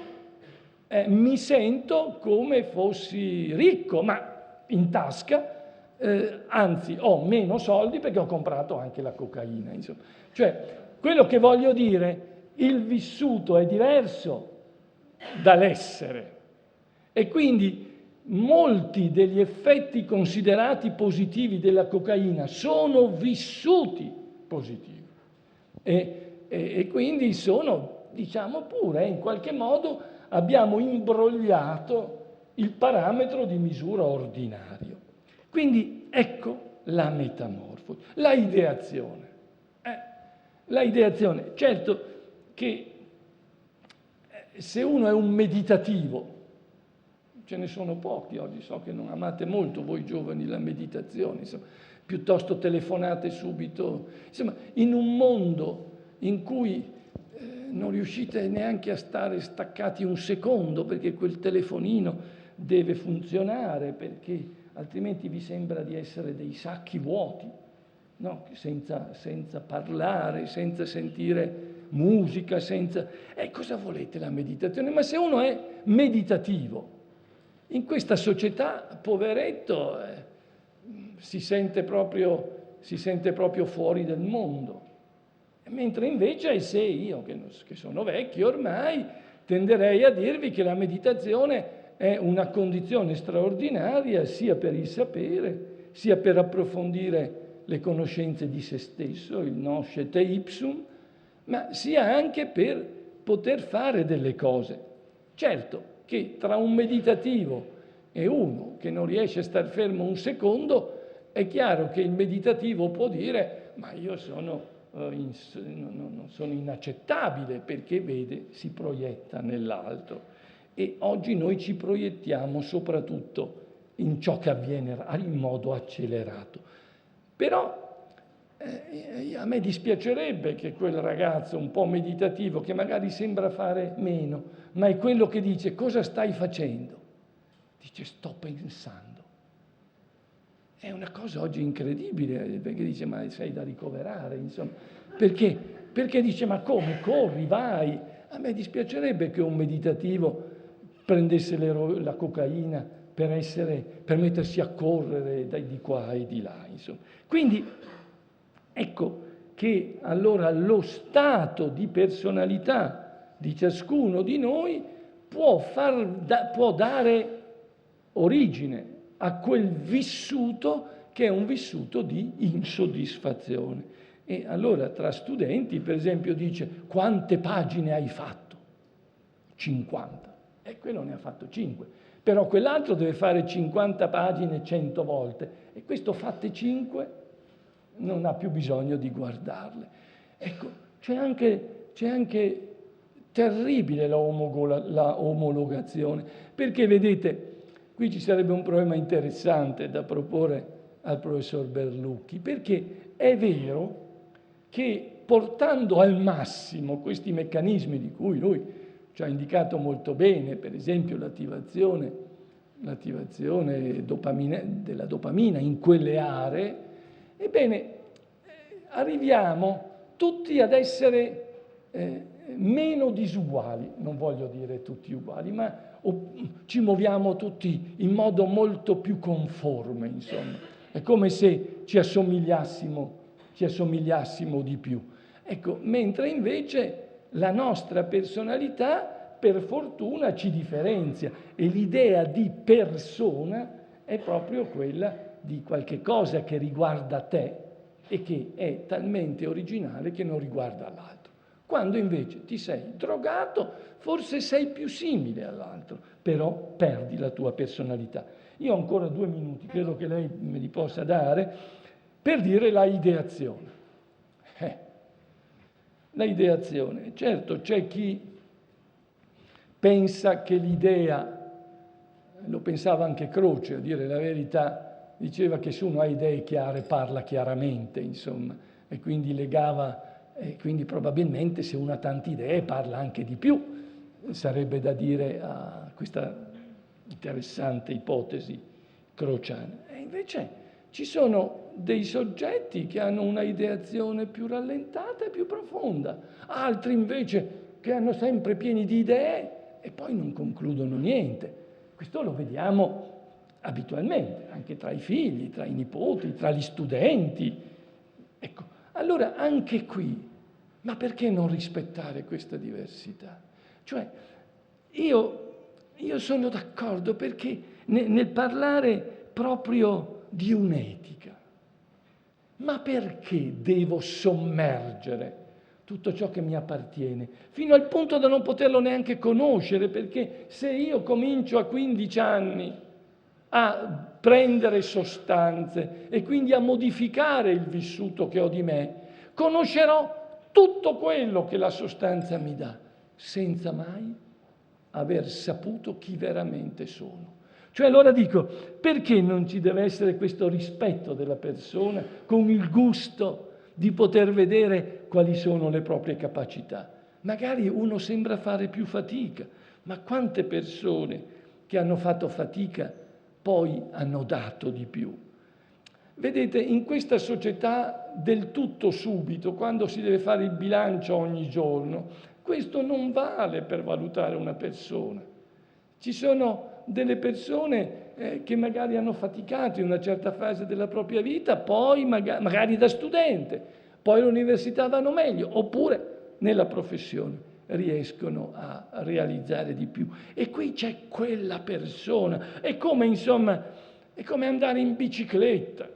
mi sento come fossi ricco, ma in tasca, anzi ho meno soldi perché ho comprato anche la cocaina. Insomma. Cioè, quello che voglio dire, il vissuto è diverso dall'essere e quindi molti degli effetti considerati positivi della cocaina sono vissuti positivi e quindi sono, diciamo pure, in qualche modo abbiamo imbrogliato il parametro di misura ordinario. Quindi ecco la metamorfosi, la ideazione. La ideazione, certo che se uno è un meditativo, ce ne sono pochi oggi, so che non amate molto voi giovani la meditazione, insomma, piuttosto telefonate subito, insomma, in un mondo in cui non riuscite neanche a stare staccati un secondo perché quel telefonino deve funzionare, perché altrimenti vi sembra di essere dei sacchi vuoti, no? senza parlare, senza sentire musica, cosa volete la meditazione? Ma se uno è meditativo, in questa società, poveretto, si sente proprio fuori del mondo. Mentre invece se io, che sono vecchio ormai, tenderei a dirvi che la meditazione è una condizione straordinaria sia per il sapere, sia per approfondire le conoscenze di se stesso, il noscete ipsum, ma sia anche per poter fare delle cose. Certo che tra un meditativo e uno che non riesce a star fermo un secondo, è chiaro che il meditativo può dire ma io sono inaccettabile, perché vede, si proietta nell'altro. E oggi noi ci proiettiamo soprattutto in ciò che avviene in modo accelerato. Però a me dispiacerebbe che quel ragazzo un po' meditativo, che magari sembra fare meno, ma è quello che dice cosa stai facendo? Dice sto pensando. È una cosa oggi incredibile, perché dice ma sei da ricoverare, insomma. Perché dice ma come, corri, vai? A me dispiacerebbe che un meditativo prendesse la cocaina per mettersi a correre di qua e di là, insomma. Quindi ecco che allora lo stato di personalità di ciascuno di noi può dare origine a quel vissuto che è un vissuto di insoddisfazione. E allora tra studenti, per esempio, dice quante pagine hai fatto? 50. E quello ne ha fatto 5. Però quell'altro deve fare 50 pagine 100 volte. E questo fatte 5 non ha più bisogno di guardarle. Ecco, c'è anche terribile la omologazione. Perché vedete, qui ci sarebbe un problema interessante da proporre al professor Berlucchi, perché è vero che portando al massimo questi meccanismi di cui lui ci ha indicato molto bene, per esempio l'attivazione della dopamina in quelle aree, ebbene arriviamo tutti ad essere meno disuguali, non voglio dire tutti uguali, ma ci muoviamo tutti in modo molto più conforme, insomma. È come se ci assomigliassimo di più. Ecco, mentre invece la nostra personalità, per fortuna, ci differenzia e l'idea di persona è proprio quella di qualche cosa che riguarda te e che è talmente originale che non riguarda l'altro. Quando invece ti sei drogato, forse sei più simile all'altro, però perdi la tua personalità. Io ho ancora 2 minuti, credo che lei me li possa dare, per dire la ideazione. La ideazione. Certo, c'è chi pensa che l'idea, lo pensava anche Croce, a dire la verità, diceva che se uno ha idee chiare parla chiaramente, insomma, e quindi e quindi probabilmente se uno ha tante idee parla anche di più, sarebbe da dire a questa interessante ipotesi crociana. E invece ci sono dei soggetti che hanno una ideazione più rallentata e più profonda, altri invece che hanno sempre pieni di idee e poi non concludono niente. Questo lo vediamo abitualmente, anche tra i figli, tra i nipoti, tra gli studenti. Ecco, allora anche qui, ma perché non rispettare questa diversità? Cioè, io sono d'accordo perché nel parlare proprio di un'etica, ma perché devo sommergere tutto ciò che mi appartiene, fino al punto da non poterlo neanche conoscere, perché se io comincio a 15 anni a prendere sostanze e quindi a modificare il vissuto che ho di me, conoscerò tutto quello che la sostanza mi dà, senza mai aver saputo chi veramente sono. Cioè allora dico, perché non ci deve essere questo rispetto della persona con il gusto di poter vedere quali sono le proprie capacità? Magari uno sembra fare più fatica, ma quante persone che hanno fatto fatica poi hanno dato di più? Vedete, in questa società del tutto subito, quando si deve fare il bilancio ogni giorno, questo non vale per valutare una persona. Ci sono delle persone che magari hanno faticato in una certa fase della propria vita, poi magari da studente, poi all'università vanno meglio, oppure nella professione riescono a realizzare di più. E qui c'è quella persona, è come andare in bicicletta.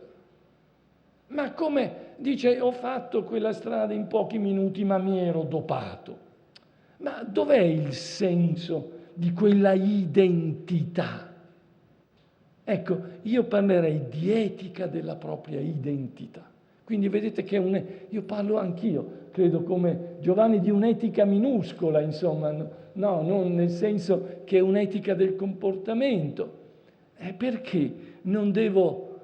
Ma come dice, ho fatto quella strada in pochi minuti, ma mi ero dopato. Ma dov'è il senso di quella identità? Ecco, io parlerei di etica della propria identità. Quindi vedete che io parlo anch'io, credo come Giovanni, di un'etica minuscola, insomma, no, non nel senso che è un'etica del comportamento. Perché non devo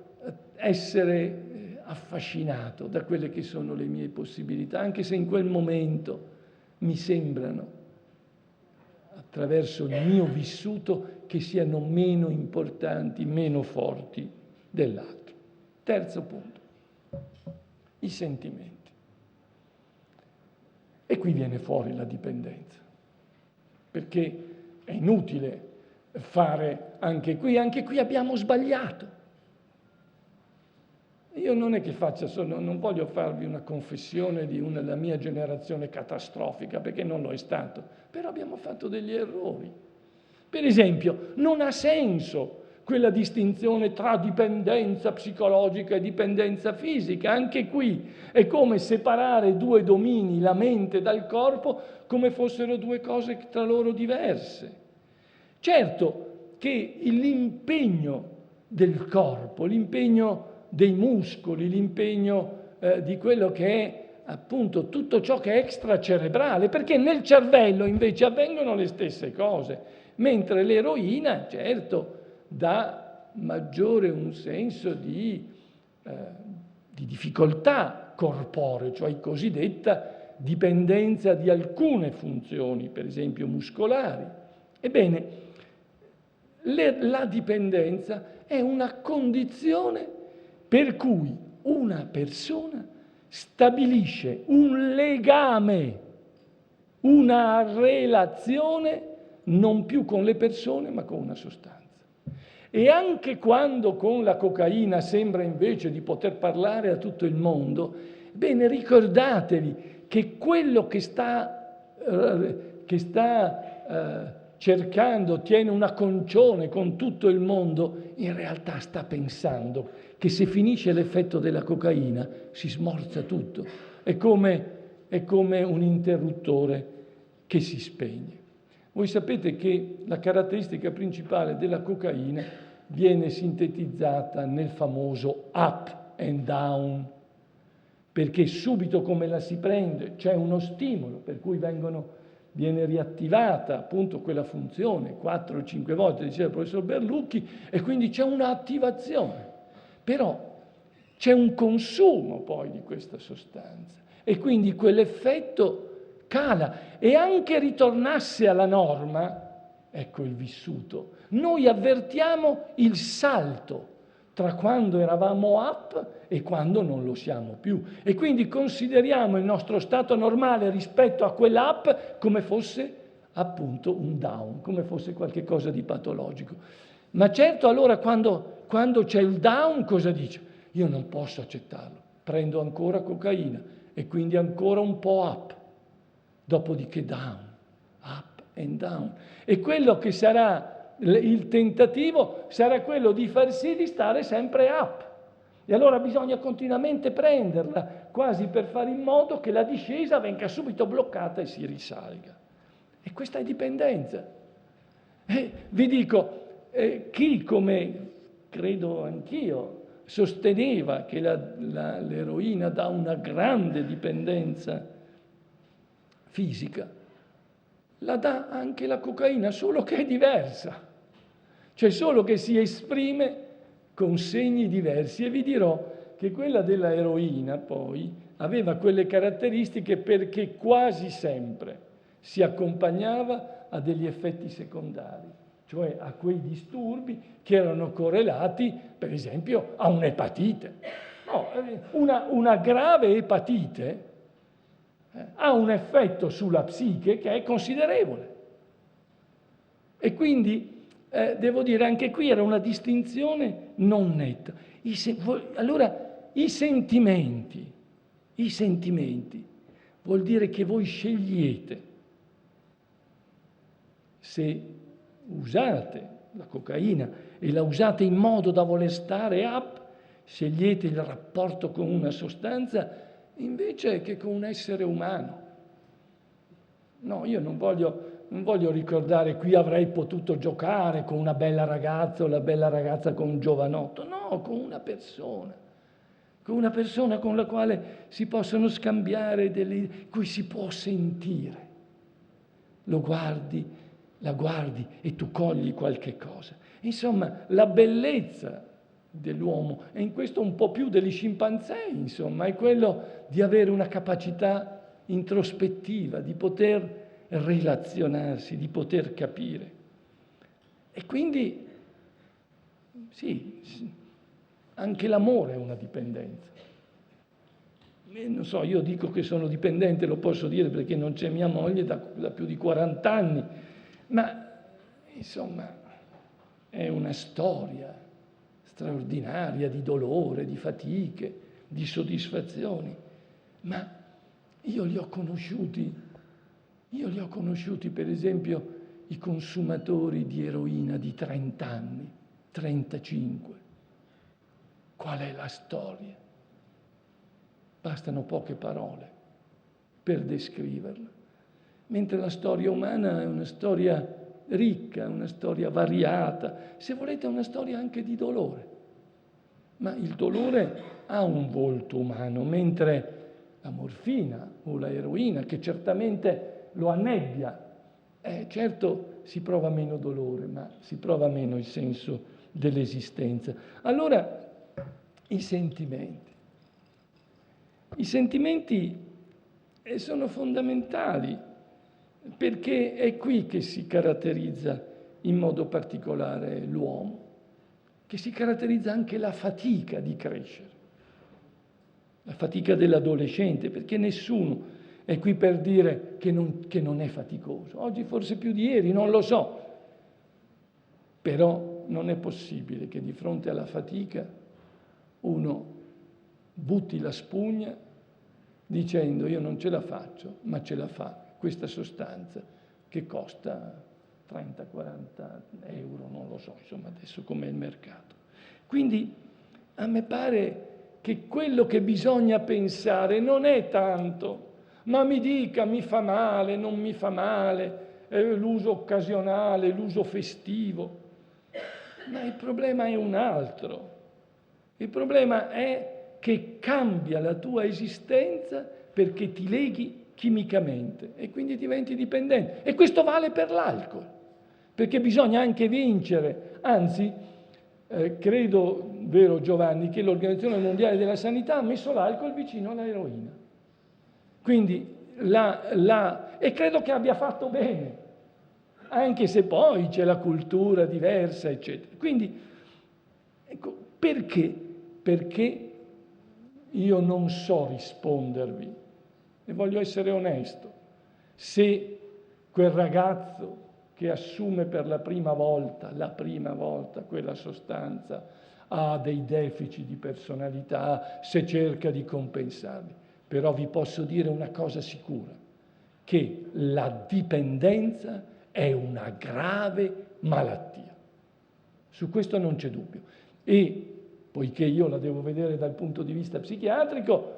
essere affascinato da quelle che sono le mie possibilità, anche se in quel momento mi sembrano, attraverso il mio vissuto, che siano meno importanti, meno forti dell'altro. Terzo punto, i sentimenti. E qui viene fuori la dipendenza, perché è inutile fare anche qui abbiamo sbagliato. Io non è che non voglio farvi una confessione della mia generazione catastrofica, perché non lo è stato, però abbiamo fatto degli errori. Per esempio, non ha senso quella distinzione tra dipendenza psicologica e dipendenza fisica. Anche qui è come separare due domini, la mente dal corpo, come fossero due cose tra loro diverse. Certo che l'impegno del corpo, l'impegno dei muscoli, l'impegno di quello che è appunto tutto ciò che è extracerebrale, perché nel cervello invece avvengono le stesse cose, mentre l'eroina, certo, dà maggiore un senso di difficoltà corporea, cioè cosiddetta dipendenza di alcune funzioni, per esempio muscolari. Ebbene, la dipendenza è una condizione per cui una persona stabilisce un legame, una relazione non più con le persone ma con una sostanza. E anche quando con la cocaina sembra invece di poter parlare a tutto il mondo, bene, ricordatevi che quello che sta cercando, tiene una concione con tutto il mondo, in realtà sta pensando che se finisce l'effetto della cocaina si smorza tutto. È come un interruttore che si spegne. Voi sapete che la caratteristica principale della cocaina viene sintetizzata nel famoso up and down, perché subito come la si prende c'è uno stimolo per cui viene riattivata appunto quella funzione 4 o 5 volte, diceva il professor Berlucchi, e quindi c'è un'attivazione. Però c'è un consumo poi di questa sostanza e quindi quell'effetto cala, e anche ritornasse alla norma, ecco il vissuto, noi avvertiamo il salto tra quando eravamo up e quando non lo siamo più, e quindi consideriamo il nostro stato normale rispetto a quell'up come fosse appunto un down, come fosse qualche cosa di patologico. Ma certo, allora quando c'è il down, cosa dice? Io non posso accettarlo, prendo ancora cocaina e quindi ancora un po' up, dopodiché down, up and down. E quello che sarà il tentativo sarà quello di far sì di stare sempre up. E allora bisogna continuamente prenderla, quasi per fare in modo che la discesa venga subito bloccata e si risalga. E questa è dipendenza. Vi dico, chi, come credo anch'io, sosteneva che l'eroina dà una grande dipendenza fisica, la dà anche la cocaina, solo che è diversa, cioè solo che si esprime con segni diversi. E vi dirò che quella della eroina poi aveva quelle caratteristiche perché quasi sempre si accompagnava a degli effetti secondari, cioè a quei disturbi che erano correlati, per esempio, a un'epatite. No, una grave epatite ha un effetto sulla psiche che è considerevole. E quindi, devo dire, anche qui era una distinzione non netta. Allora, i sentimenti I sentimenti vuol dire che voi scegliete se usate la cocaina e la usate in modo da voler stare up, scegliete il rapporto con una sostanza invece che con un essere umano. No, io non voglio ricordare qui avrei potuto giocare con una bella ragazza o la bella ragazza con un giovanotto. No, con una persona con la quale si possono scambiare cui si può sentire. Lo guardi, la guardi e tu cogli qualche cosa. Insomma, la bellezza dell'uomo, e in questo un po' più degli scimpanzé, insomma, è quello di avere una capacità introspettiva, di poter relazionarsi, di poter capire. E quindi, sì, anche l'amore è una dipendenza. Non so, io dico che sono dipendente, lo posso dire perché non c'è mia moglie da più di 40 anni, ma insomma è una storia straordinaria di dolore, di fatiche, di soddisfazioni. Ma io li ho conosciuti per esempio i consumatori di eroina di 30 anni, 35. Qual è la storia? Bastano poche parole per descriverla. Mentre la storia umana è una storia ricca, una storia variata, se volete una storia anche di dolore. Ma il dolore ha un volto umano, mentre la morfina o la eroina, che certamente lo annebbia, certo si prova meno dolore, ma si prova meno il senso dell'esistenza. Allora, i sentimenti. I sentimenti sono fondamentali perché è qui che si caratterizza in modo particolare l'uomo, che si caratterizza anche la fatica di crescere, la fatica dell'adolescente, perché nessuno è qui per dire che non è faticoso. Oggi forse più di ieri, non lo so, però non è possibile che di fronte alla fatica uno butti la spugna dicendo io non ce la faccio, ma ce la fa questa sostanza che costa 30-40 euro, non lo so, insomma adesso com'è il mercato. Quindi a me pare che quello che bisogna pensare non è tanto, ma mi dica mi fa male, non mi fa male, l'uso occasionale, l'uso festivo, ma il problema è un altro. Il problema è che cambia la tua esistenza perché ti leghi chimicamente e quindi diventi dipendente. E questo vale per l'alcol, perché bisogna anche vincere. Anzi, credo, vero Giovanni, che l'Organizzazione Mondiale della Sanità ha messo l'alcol vicino all'eroina. Quindi, e credo che abbia fatto bene, anche se poi c'è la cultura diversa, eccetera. Quindi, ecco, perché io non so rispondervi, e voglio essere onesto, se quel ragazzo che assume per la prima volta quella sostanza ha dei deficit di personalità, se cerca di compensarli. Però vi posso dire una cosa sicura, che la dipendenza è una grave malattia. Su questo non c'è dubbio. E poiché io la devo vedere dal punto di vista psichiatrico,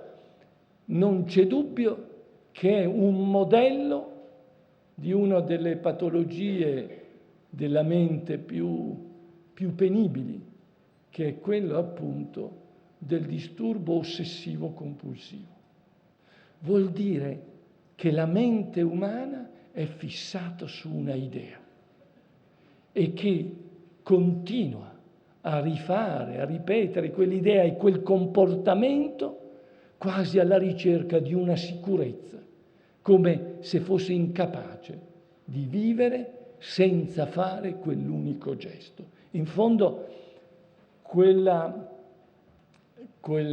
non c'è dubbio che è un modello di una delle patologie della mente più penibili, che è quello appunto del disturbo ossessivo-compulsivo. Vuol dire che la mente umana è fissata su una idea e che continua a rifare, a ripetere quell'idea e quel comportamento quasi alla ricerca di una sicurezza, come se fosse incapace di vivere senza fare quell'unico gesto. In fondo, quel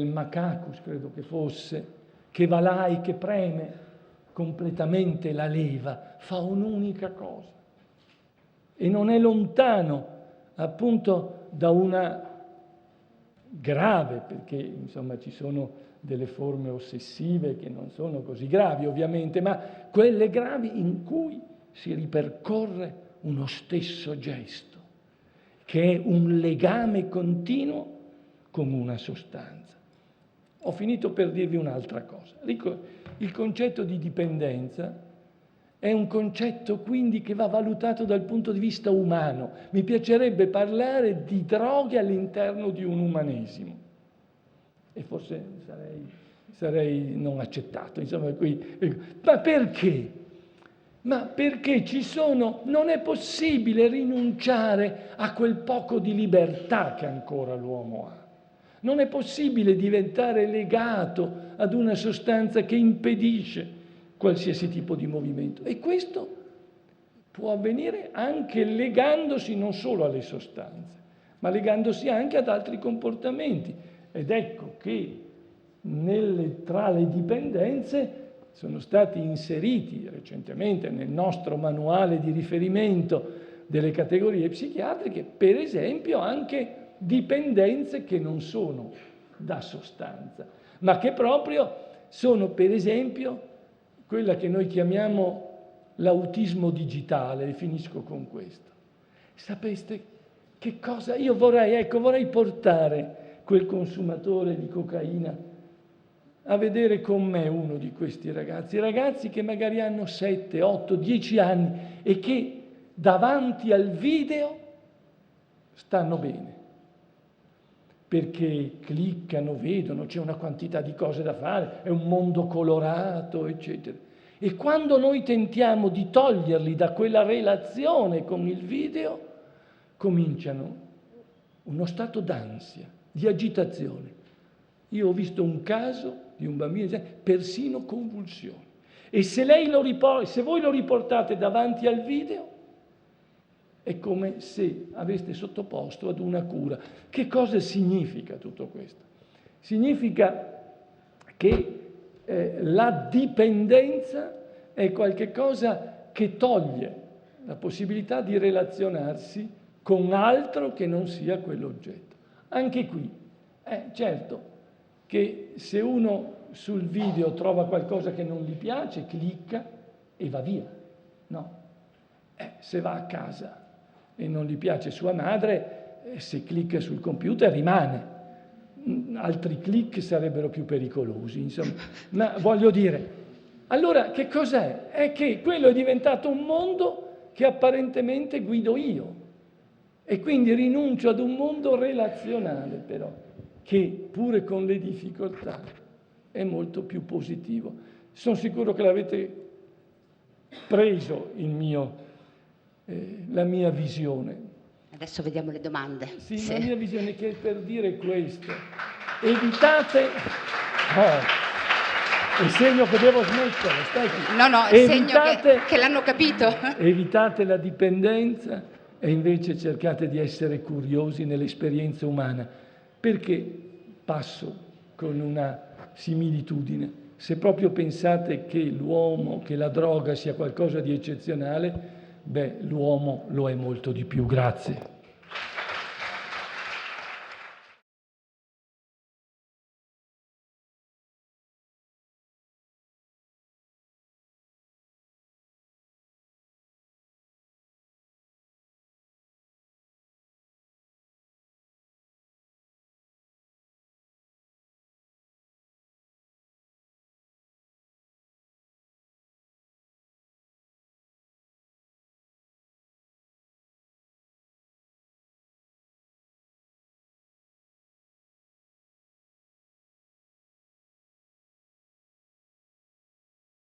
Macacus, credo che fosse, che va là e che preme completamente la leva, fa un'unica cosa. E non è lontano, appunto, da una grave, perché insomma ci sono delle forme ossessive che non sono così gravi ovviamente, ma quelle gravi in cui si ripercorre uno stesso gesto, che è un legame continuo con una sostanza. Ho finito per dirvi un'altra cosa. Il concetto di dipendenza è un concetto quindi che va valutato dal punto di vista umano. Mi piacerebbe parlare di droghe all'interno di un umanesimo. E forse sarei non accettato. Insomma, ma perché? Ma perché non è possibile rinunciare a quel poco di libertà che ancora l'uomo ha. Non è possibile diventare legato ad una sostanza che impedisce qualsiasi tipo di movimento. E questo può avvenire anche legandosi non solo alle sostanze, ma legandosi anche ad altri comportamenti. Ed ecco che tra le dipendenze sono stati inseriti recentemente nel nostro manuale di riferimento delle categorie psichiatriche, per esempio, anche dipendenze che non sono da sostanza, ma che proprio sono, per esempio, quella che noi chiamiamo l'autismo digitale, e finisco con questo. Sapeste che cosa? Io vorrei portare quel consumatore di cocaina a vedere con me uno di questi ragazzi che magari hanno 7, 8, 10 anni e che davanti al video stanno bene, perché cliccano, vedono, c'è una quantità di cose da fare, è un mondo colorato, eccetera. E quando noi tentiamo di toglierli da quella relazione con il video, cominciano uno stato d'ansia, di agitazione. Io ho visto un caso di un bambino, persino convulsioni. E se voi lo riportate davanti al video, è come se aveste sottoposto ad una cura. Che cosa significa tutto questo? Significa che la dipendenza è qualcosa che toglie la possibilità di relazionarsi con altro che non sia quell'oggetto. Anche qui, certo che se uno sul video trova qualcosa che non gli piace, clicca e va via. No. Se va a casa e non gli piace sua madre, se clicca sul computer rimane. Altri click sarebbero più pericolosi, insomma. Ma voglio dire, allora che cos'è? È che quello è diventato un mondo che apparentemente guido io e quindi rinuncio ad un mondo relazionale però, che pure con le difficoltà è molto più positivo. Sono sicuro che l'avete preso la mia visione. Adesso vediamo le domande. Sì, la mia visione che è per dire questo. Evitate... è il segno che devo smettere, stai qui. No, è il segno che l'hanno capito. Evitate la dipendenza e invece cercate di essere curiosi nell'esperienza umana. Perché passo con una similitudine? Se proprio pensate che la droga sia qualcosa di eccezionale, l'uomo lo è molto di più. Grazie.